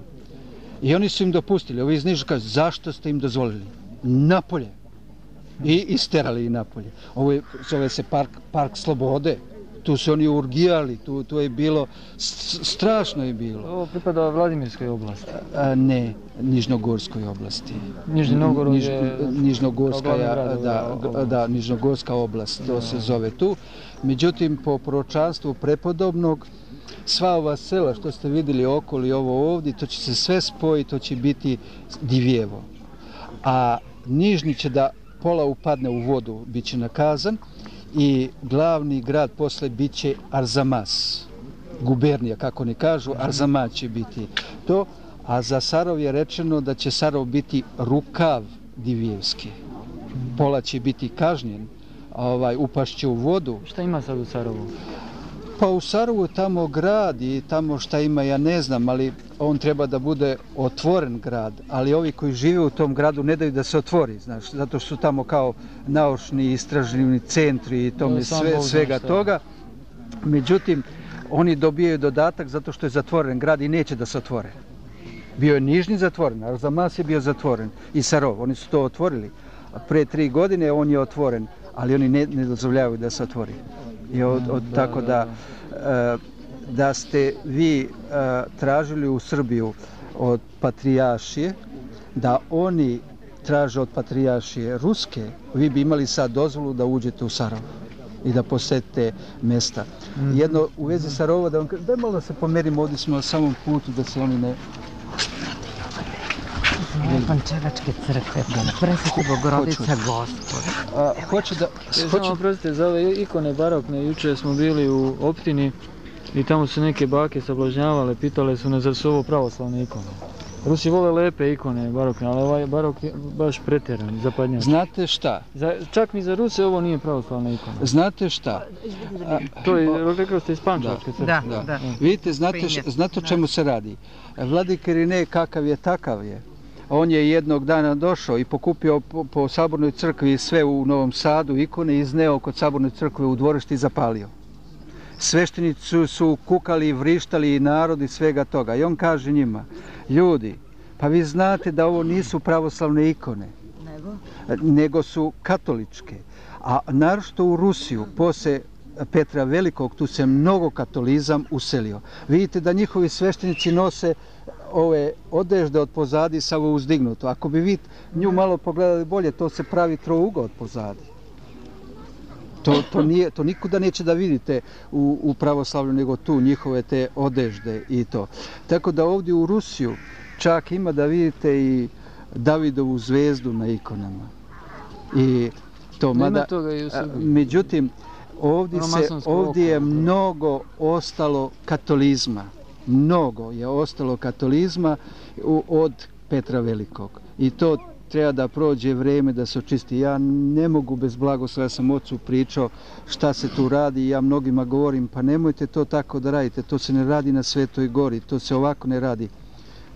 I oni su im dopustili. Ovi iz Niža kažu, zašto ste im dozvolili? Napolje. I isterali ih napolje. Ovo zove se Park Slobode. Tu su oni urgijali, tu je bilo, strašno je bilo.
Ovo pripada Vladimirskoj oblasti?
Ne, Nižnogorskoj oblasti.
Nižni Novgorod je...
Nižnogorska oblast, to se zove tu. Međutim, po proročanstvu prepodobnog, sva ova sela što ste vidjeli okolo i ovo ovdje, to će se sve spojiti, to će biti Divjevo. A Nižni će da pola upadne u vodu, bit će nakazan i glavni grad posle bit će Arzamas. Gubernija, kako oni kažu, Arzamat će biti to. A za Sarov je rečeno da će Sarov biti rukav Divjevski. Pola će biti kažnjen, upašće u vodu.
Šta ima sad u Sarovu?
Pa u Sarovu tamo grad i tamo šta ima ja ne znam, ali on treba da bude otvoren grad, ali ovi koji žive u tom gradu ne daju da se otvori, znaš, zato što su tamo kao naučni istraživni centri i tome svega toga. Međutim, oni dobijaju dodatak zato što je zatvoren grad i neće da se otvore. Bio je Nižni zatvoren, Arzamas je bio zatvoren i Sarov, oni su to otvorili. Pre 3 godine on je otvoren, ali oni ne dozvoljavaju da se otvori. I tako da ste vi tražili u Srbiju od patrijaršije, da oni traže od patrijaršije ruske, vi bi imali sad dozvolu da uđete u Sarov i da posjetite mesta. Jedno u vezi Sarova, da vam kažem, daj malo da se pomerimo, ovdje smo na samom putu da se oni ne...
Pančevačke crkve, Presveta Bogorodica Gospod.
Hoću da...
Samo oprostite za ove ikone barokne, jučer smo bili u opštini i tamo su neke bake sablažnjavale, pitale su nas zar su ovo pravoslavne ikone. Rusi vole lepe ikone barokne, ali ovaj barok je baš pretjeran, zapadnjač.
Znate šta?
Čak ni za Ruse ovo nije pravoslavna ikona.
Znate šta?
To je, rekao ste, iz Pančevačke crkve.
Da.
Vidite, znate o čemu se radi? Vladika Irinej kakav je, takav je. On je jednog dana došao i pokupio po Sabornoj crkvi sve u Novom Sadu ikone, izneo kod Saborne crkve u dvorište i zapalio. Sveštenici su kukali, vrištali i narod i svega toga. I on kaže njima, ljudi, pa vi znate da ovo nisu pravoslavne ikone, nego su katoličke. A naročito u Rusiju, posle Petra Velikog, tu se mnogo katolizam uselio. Vidite da njihovi sveštenici nose ove odežde od pozadi samo uzdignuto. Ako bi vi nju malo pogledali bolje, to se pravi trougo od pozadi. To nikuda neće da vidite u pravoslavlju, nego tu njihove te odežde i to. Tako da ovdje u Rusiju čak ima da vidite i Davidovu zvezdu na ikonama. I to, mada, međutim, ovdje je mnogo ostalo katolizma. Mnogo je ostalo katolizma od Petra Velikog. I to treba da prođe vreme da se očisti. Ja ne mogu bez blagoslova, ja sam ocu pričao šta se tu radi i ja mnogima govorim, pa nemojte to tako da radite, to se ne radi na Svetoj gori, to se ovako ne radi.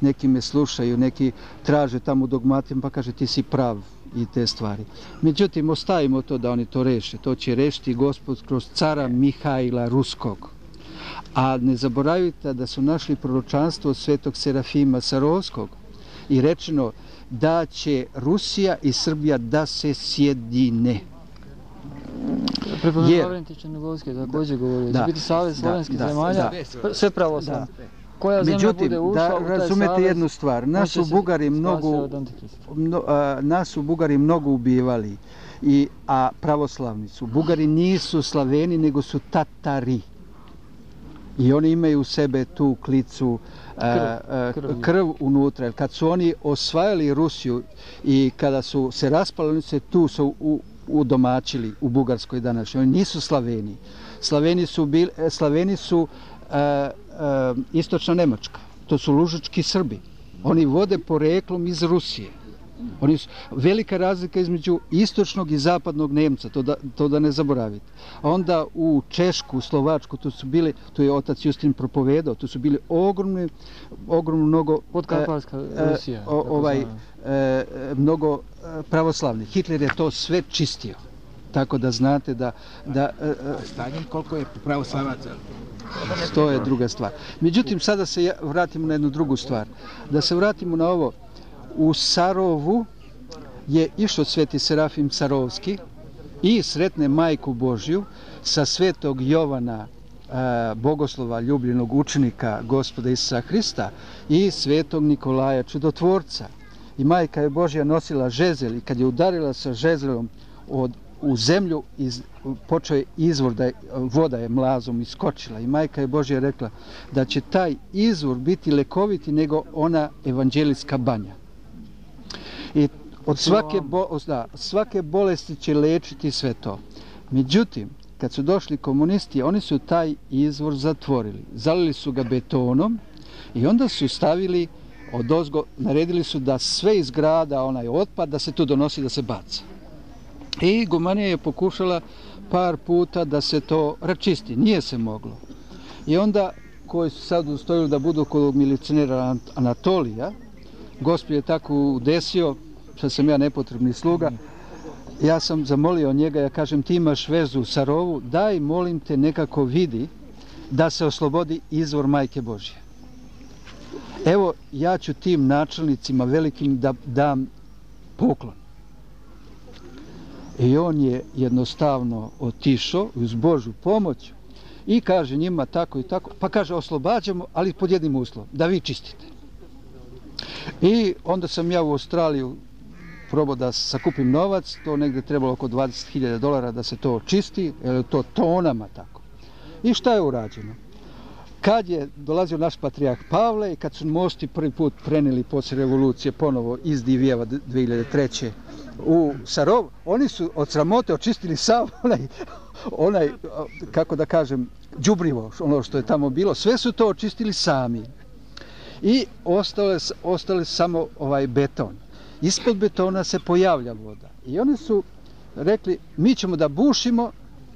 Neki me slušaju, neki traže tamo dogmatima pa kaže ti si prav i te stvari. Međutim, ostavimo to da oni to reše. To će rešiti Gospod kroz cara Mihajla Ruskog. A ne zaboravite da su našli proročanstvo od svetog Serafima Sarovskog i rečeno da će Rusija i Srbija da se sjedine.
Prepodno Lavrentić Černogovski također govorio, da će biti savez slovenskih zemalja, sve pravoslavno. Koja zemlja bude ušla u taj savez,
razumete jednu stvar, nas su Bugari mnogo ubivali, a pravoslavni su. Bugari nisu Slaveni, nego su Tatari. I oni imaju u sebe tu klicu, krv unutra. Kad su oni osvajali Rusiju i kada su se raspali, oni se tu udomačili u Bugarskoj današnjoj. Oni nisu Slaveni. Slaveni su istočna Nemačka. To su lužički Srbi. Oni vode poreklom iz Rusije. Velika razlika između istočnog i zapadnog Nemca, to da ne zaboravite. A onda u Češku, Slovačku, tu je otac Justin propovedao, tu su bili ogromno mnogo
Podkarpatska Rusija,
mnogo pravoslavnih. Hitler je to sve čistio. Tako da znate da...
Stalin koliko je pravoslavaca?
To je druga stvar. Međutim, sada se vratimo na jednu drugu stvar. Da se vratimo na ovo. U Sarovu je išao sveti Serafim Sarovski i sretne Majku Božju sa svetog Jovana, bogoslova, ljubljenog učenika Gospoda Isusa Hrista i svetog Nikolaja Čudotvorca. I Majka je Božja nosila žezel i kad je udarila sa žezelom u zemlju počeo je izvor, voda je mlazom iskočila i Majka je Božja rekla da će taj izvor biti lekoviti nego ona evanđelijska banja. I od svake bolesti će lečiti sve to. Međutim, kad su došli komunisti, oni su taj izvor zatvorili. Zalili su ga betonom i onda su stavili odozgo, naredili su da sve iz grada, onaj otpad, da se tu donosi, da se baca. I Gumanija je pokušala par puta da se to račisti. Nije se moglo. I onda, koji su sad ustojili da budu kod milicionera Anatolija, Gospod je tako udesio, što sam ja nepotrebni sluga, ja sam zamolio njega, ja kažem, ti imaš vezu u Sarovu, daj, molim te, nekako vidi da se oslobodi izvor Majke Božje. Evo, ja ću tim načelnicima velikim da dam poklon. I on je jednostavno otišao uz Božju pomoć i kaže njima tako i tako, pa kaže oslobađamo, ali pod jednim uslovom, da vi čistite. I onda sam ja u Australiju probao da sakupim novac, to negdje trebalo oko $20.000 da se to očisti, jer je to tonama tako. I šta je urađeno? Kad je dolazio naš patrijarh Pavle i kad su mosti prvi put preneli poslije revolucije ponovo iz Divijeva 2003. u Sarov, oni su od sramote očistili sav onaj, kako da kažem, đubrivo, ono što je tamo bilo, sve su to očistili sami. I ostale samo beton. Ispod betona se pojavlja voda. I oni su rekli, mi ćemo da bušimo,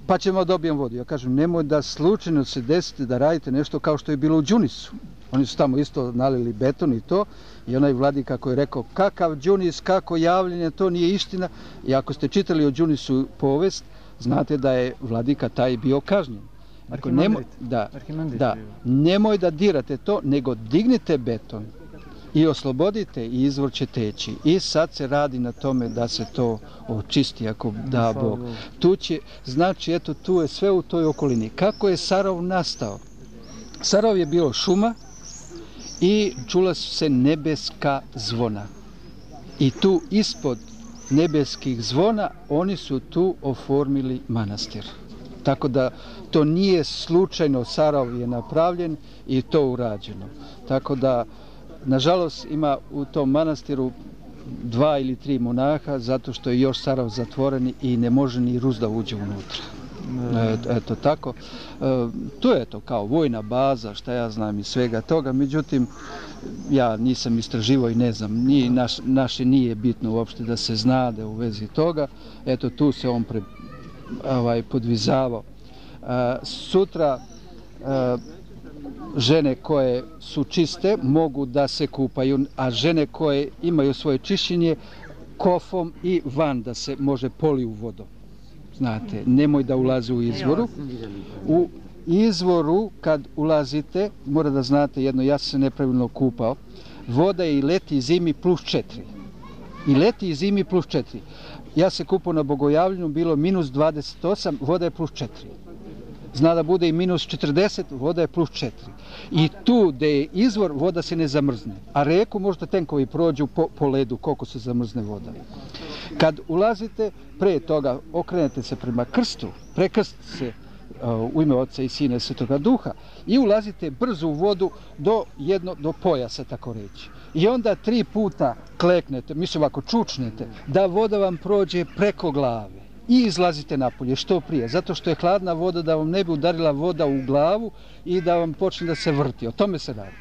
pa ćemo dobijemo vodu. Ja kažem, nemoj da slučajno se desite da radite nešto kao što je bilo u Đunisu. Oni su tamo isto nalili beton i to. I onaj vladika koji je rekao, kakav Đunis, kako javljenje, to nije istina. I ako ste čitali o Đunisu povest, znate da je vladika taj bio kažnjen. Nemoj da dirate to, nego dignite beton i oslobodite i izvor će teći. I sad se radi na tome da se to očisti ako da Bog. Tu će, znači, eto, tu je sve u toj okolini. Kako je Sarov nastao? Sarov je bilo šuma i čula su se nebeska zvona. I tu ispod nebeskih zvona oni su tu oformili manastir. Tako da to nije slučajno, Sarov je napravljen i to urađeno. Tako da, nažalost, ima u tom manastiru 2 ili 3 monaha, zato što je još Sarov zatvoren i ne može ni Rus da uđe unutra. Eto tako. To je to kao vojna baza, šta ja znam iz svega toga, međutim, ja nisam istraživao i ne znam, naše nije bitno uopšte da se znade u vezi toga. Eto, tu se on podvizavao. Sutra žene koje su čiste mogu da se kupaju, a žene koje imaju svoje čišćenje kofom i van da se može poliju vodom. Znate, nemoj da ulazi u izvoru. U izvoru kad ulazite, mora da znate jedno, ja sam se nepravilno kupao, voda je i leti i zimi +4. I leti i zimi +4. Ja se kupao na Bogojavljenju, bilo -28, voda je +4. Zna da bude i -40, voda je +4. I tu gde je izvor, voda se ne zamrzne. A reku možda tenkovi prođu po ledu, koliko se zamrzne voda. Kad ulazite, pre toga okrenete se prema krstu, prekrstite se u ime Oca i Sina i Svetoga Duha i ulazite brzo u vodu do pojasa, tako reći. I onda 3 puta kleknete, mislim ovako čučnete, da voda vam prođe preko glave i izlazite napolje što prije, zato što je hladna voda da vam ne bi udarila voda u glavu i da vam počne da se vrti. O tome se radi.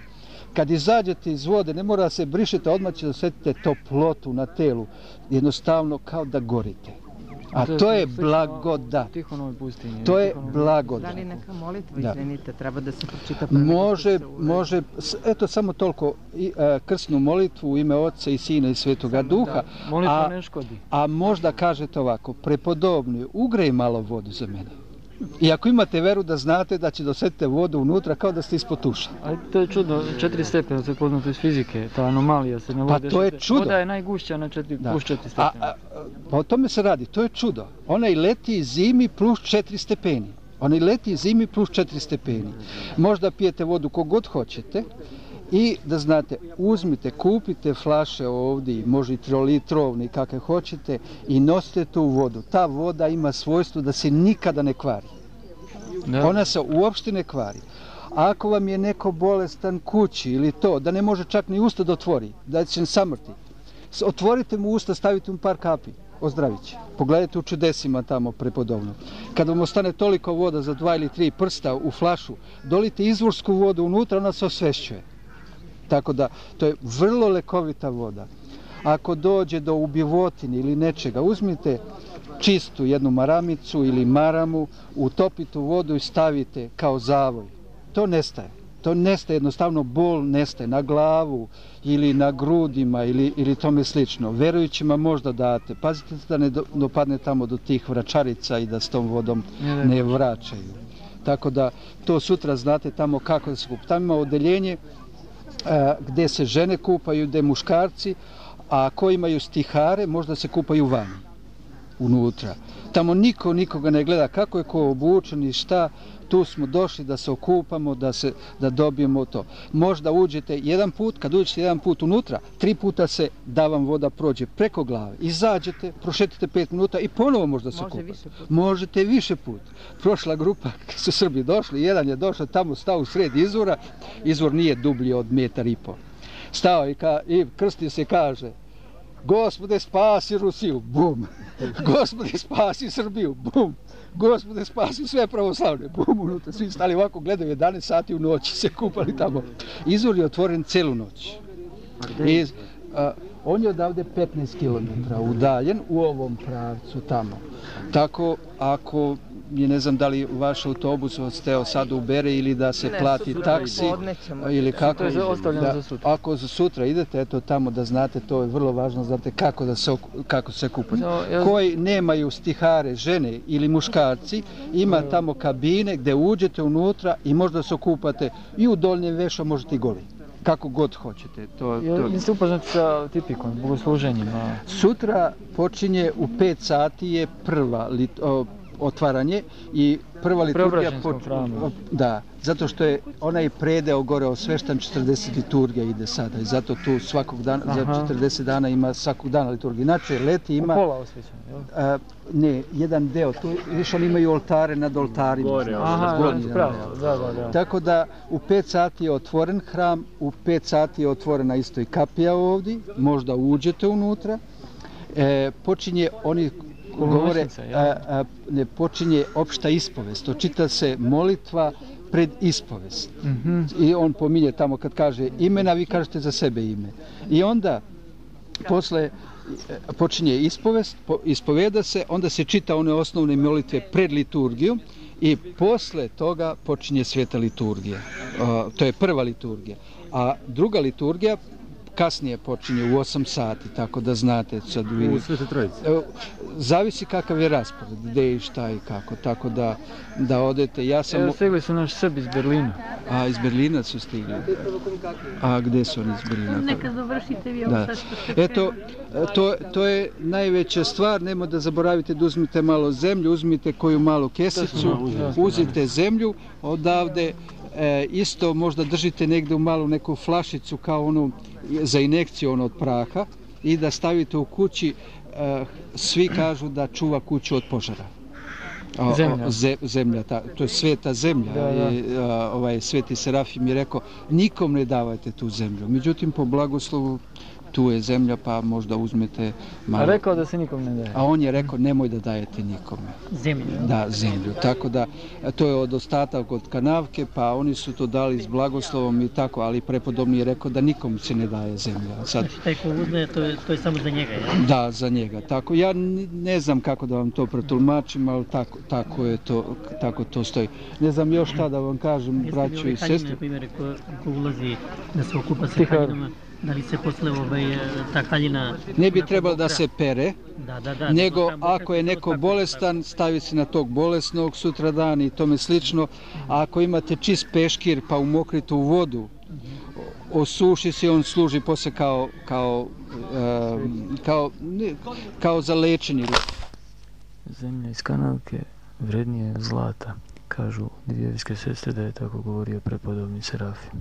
Kad izađete iz vode, ne mora da se brišete, odmah će da osjetite toplotu na telu, jednostavno kao da gorite. A to je blagodat. To je blagodat.
Da li neka molitva, izvinite, treba da se pročita?
Može, eto samo toliko, krsnu molitvu u ime Oca i Sina i Svetoga Duha.
Molitva ne škodi.
A možda kažete ovako, prepodobni, ugrej malo vodu za mene. I ako imate veru da znate da će da osjetite vodu unutra kao da ste ispod tuša.
Ali to je čudno, 4 stepena, to je poznato iz fizike, ta anomalija se ne vode.
Pa to je čudo.
Voda je najgušća na +4 stepena.
Pa o tome se radi, to je čudo. Onaj leti zimi +4 stepeni. Onaj leti zimi +4 stepeni. Možda pijete vodu kogod hoćete I da znate, uzmite, kupite flaše ovdje, može i 3-litrovne, kakve hoćete, i nosite tu vodu. Ta voda ima svojstvo da se nikada ne kvari. Ona se uopšte ne kvari. Ako vam je neko bolestan kući ili to, da ne može čak ni usta da otvori, da će samrti, otvorite mu usta, stavite mu par kapi, ozdravit će. Pogledajte u čudesima tamo prepodobno. Kad vam ostane toliko voda za 2 ili 3 prsta u flašu, dolite izvorsku vodu unutra, ona se osvešćuje. Tako da, to je vrlo lekovita voda. Ako dođe do ubivotine ili nečega, uzmite čistu jednu maramicu ili maramu, utopite u vodu i stavite kao zavoj. To nestaje. To nestaje, jednostavno bol nestaje na glavu ili na grudima ili tome slično. Verujućima možda date. Pazite da ne dopadne tamo do tih vračarica i da s tom vodom ne vraćaju. Tako da to sutra znate tamo kako da se kupa. Tamo ima odeljenje gdje se žene kupaju, gdje muškarci, a koji imaju stihare možda se kupaju vani, unutra. Tamo niko nikoga ne gleda kako je ko obučen i šta. Tu smo došli da se okupamo, da dobijemo to. Možda uđete jedan put, kad uđete jedan put unutra, 3 puta se da vam voda prođe preko glave. Izađete, prošetite 5 minuta i ponovo možda se kupate. Možete više put. Prošla grupa, kad su Srbi došli, jedan je došao tamo, stao u sred izvora, izvor nije dublji od 1,5 m. Stao i krsti se kaže: Gospode, spasi Rusiju, bum! Gospode, spasi Srbiju, bum! Gospode, spasi sve pravoslavne, bum! Unutra svi stali ovako, gledaju 11 sati u noći, se kupali tamo. Izvor je otvoren celu noć. On je odavde 15 km udaljen u ovom pravcu tamo. Tako, ako ne znam da li vaš autobus steo sad ubere ili da se plati taksi ili kako. Ako za sutra idete, eto tamo da znate, to je vrlo važno, znate kako se kupati. Koji nemaju stihare, žene ili muškarci, ima tamo kabine gdje uđete unutra i možda se okupate i u Donjem Vešu, možete i goli. Kako god hoćete.
Jeste upoznati sa tipikom, bogosluženjima?
Sutra počinje u 5 sati je prva otvaranje i prva liturgija da, zato što je onaj predeo gore osveštan, 40 liturgija ide sada i zato tu svakog dana, za 40 dana ima svakog dana liturgija. Inače, leti ima...
Pola osvećan, jel?
Ne, jedan deo, tu više oni imaju oltare nad oltarima.
Da.
Tako da u 5 sati je otvoren hram, u 5 sati je otvorena isto i kapija ovdje, možda uđete unutra. Počinje oni govore, ne počinje opšta ispovest, očita se molitva pred ispovest. I on pominje tamo kad kaže imena, vi kažete za sebe ime. I onda posle počinje ispovest, ispoveda se, onda se čita one osnovne molitve pred liturgijom i posle toga počinje sveta liturgija. To je prva liturgija. A druga liturgija kasnije počinje u 8 sati, tako da znate sad
u Svete Trojice.
Zavisi kakav je raspored, gde i šta i kako, tako da odete.
Evo, stigli su naši Srbi iz Berlina.
A, iz Berlina su stigli. A gde su oni iz Berlina?
Neka završite vi ovo sad što ste
Eto, to je najveća stvar, nemoj da zaboravite da uzmite malo zemlju, uzmite koju malu kesicu, uzmite zemlju odavde, isto možda držite negde u malu neku flašicu kao ono za injekciju od praha i da stavite u kući, svi kažu da čuva kuću od požara. Zemlja, to je sveta zemlja. Sveti Serafim je rekao, nikom ne davajte tu zemlju. Međutim, po blagoslovu, tu je zemlja, pa možda uzmete malo.
A rekao da se nikom ne daje.
A on je rekao, nemoj da dajete nikome.
Zemlju.
Da, zemlju. Tako da, to je od ostatak od kanavke, pa oni su to dali s blagoslovom i tako, ali prepodobni je rekao da nikom se ne daje zemlja.
Znači, taj ko uzme, to je samo za njega, jel?
Da, za njega. Tako, ja ne znam kako da vam to pretulmačim, ali tako je to, tako to stoji. Ne znam još šta da vam kažem, braćo i sestri.
Jeste li ove haljine, na primjer, ko ulazi da se okupa sa haljinama? Da li se posle ta haljina... Ne
bi trebalo da se pere, nego ako je neko bolestan, stavi se na tog bolesnog sutradan i tome slično. A ako imate čist peškir pa umokrite u vodu, osuši se, on služi posle kao za lečenje.
Zemlja iz kanavke vrednije zlata, kažu dvije vjerske sestre da je tako govorio prepodobni Serafim.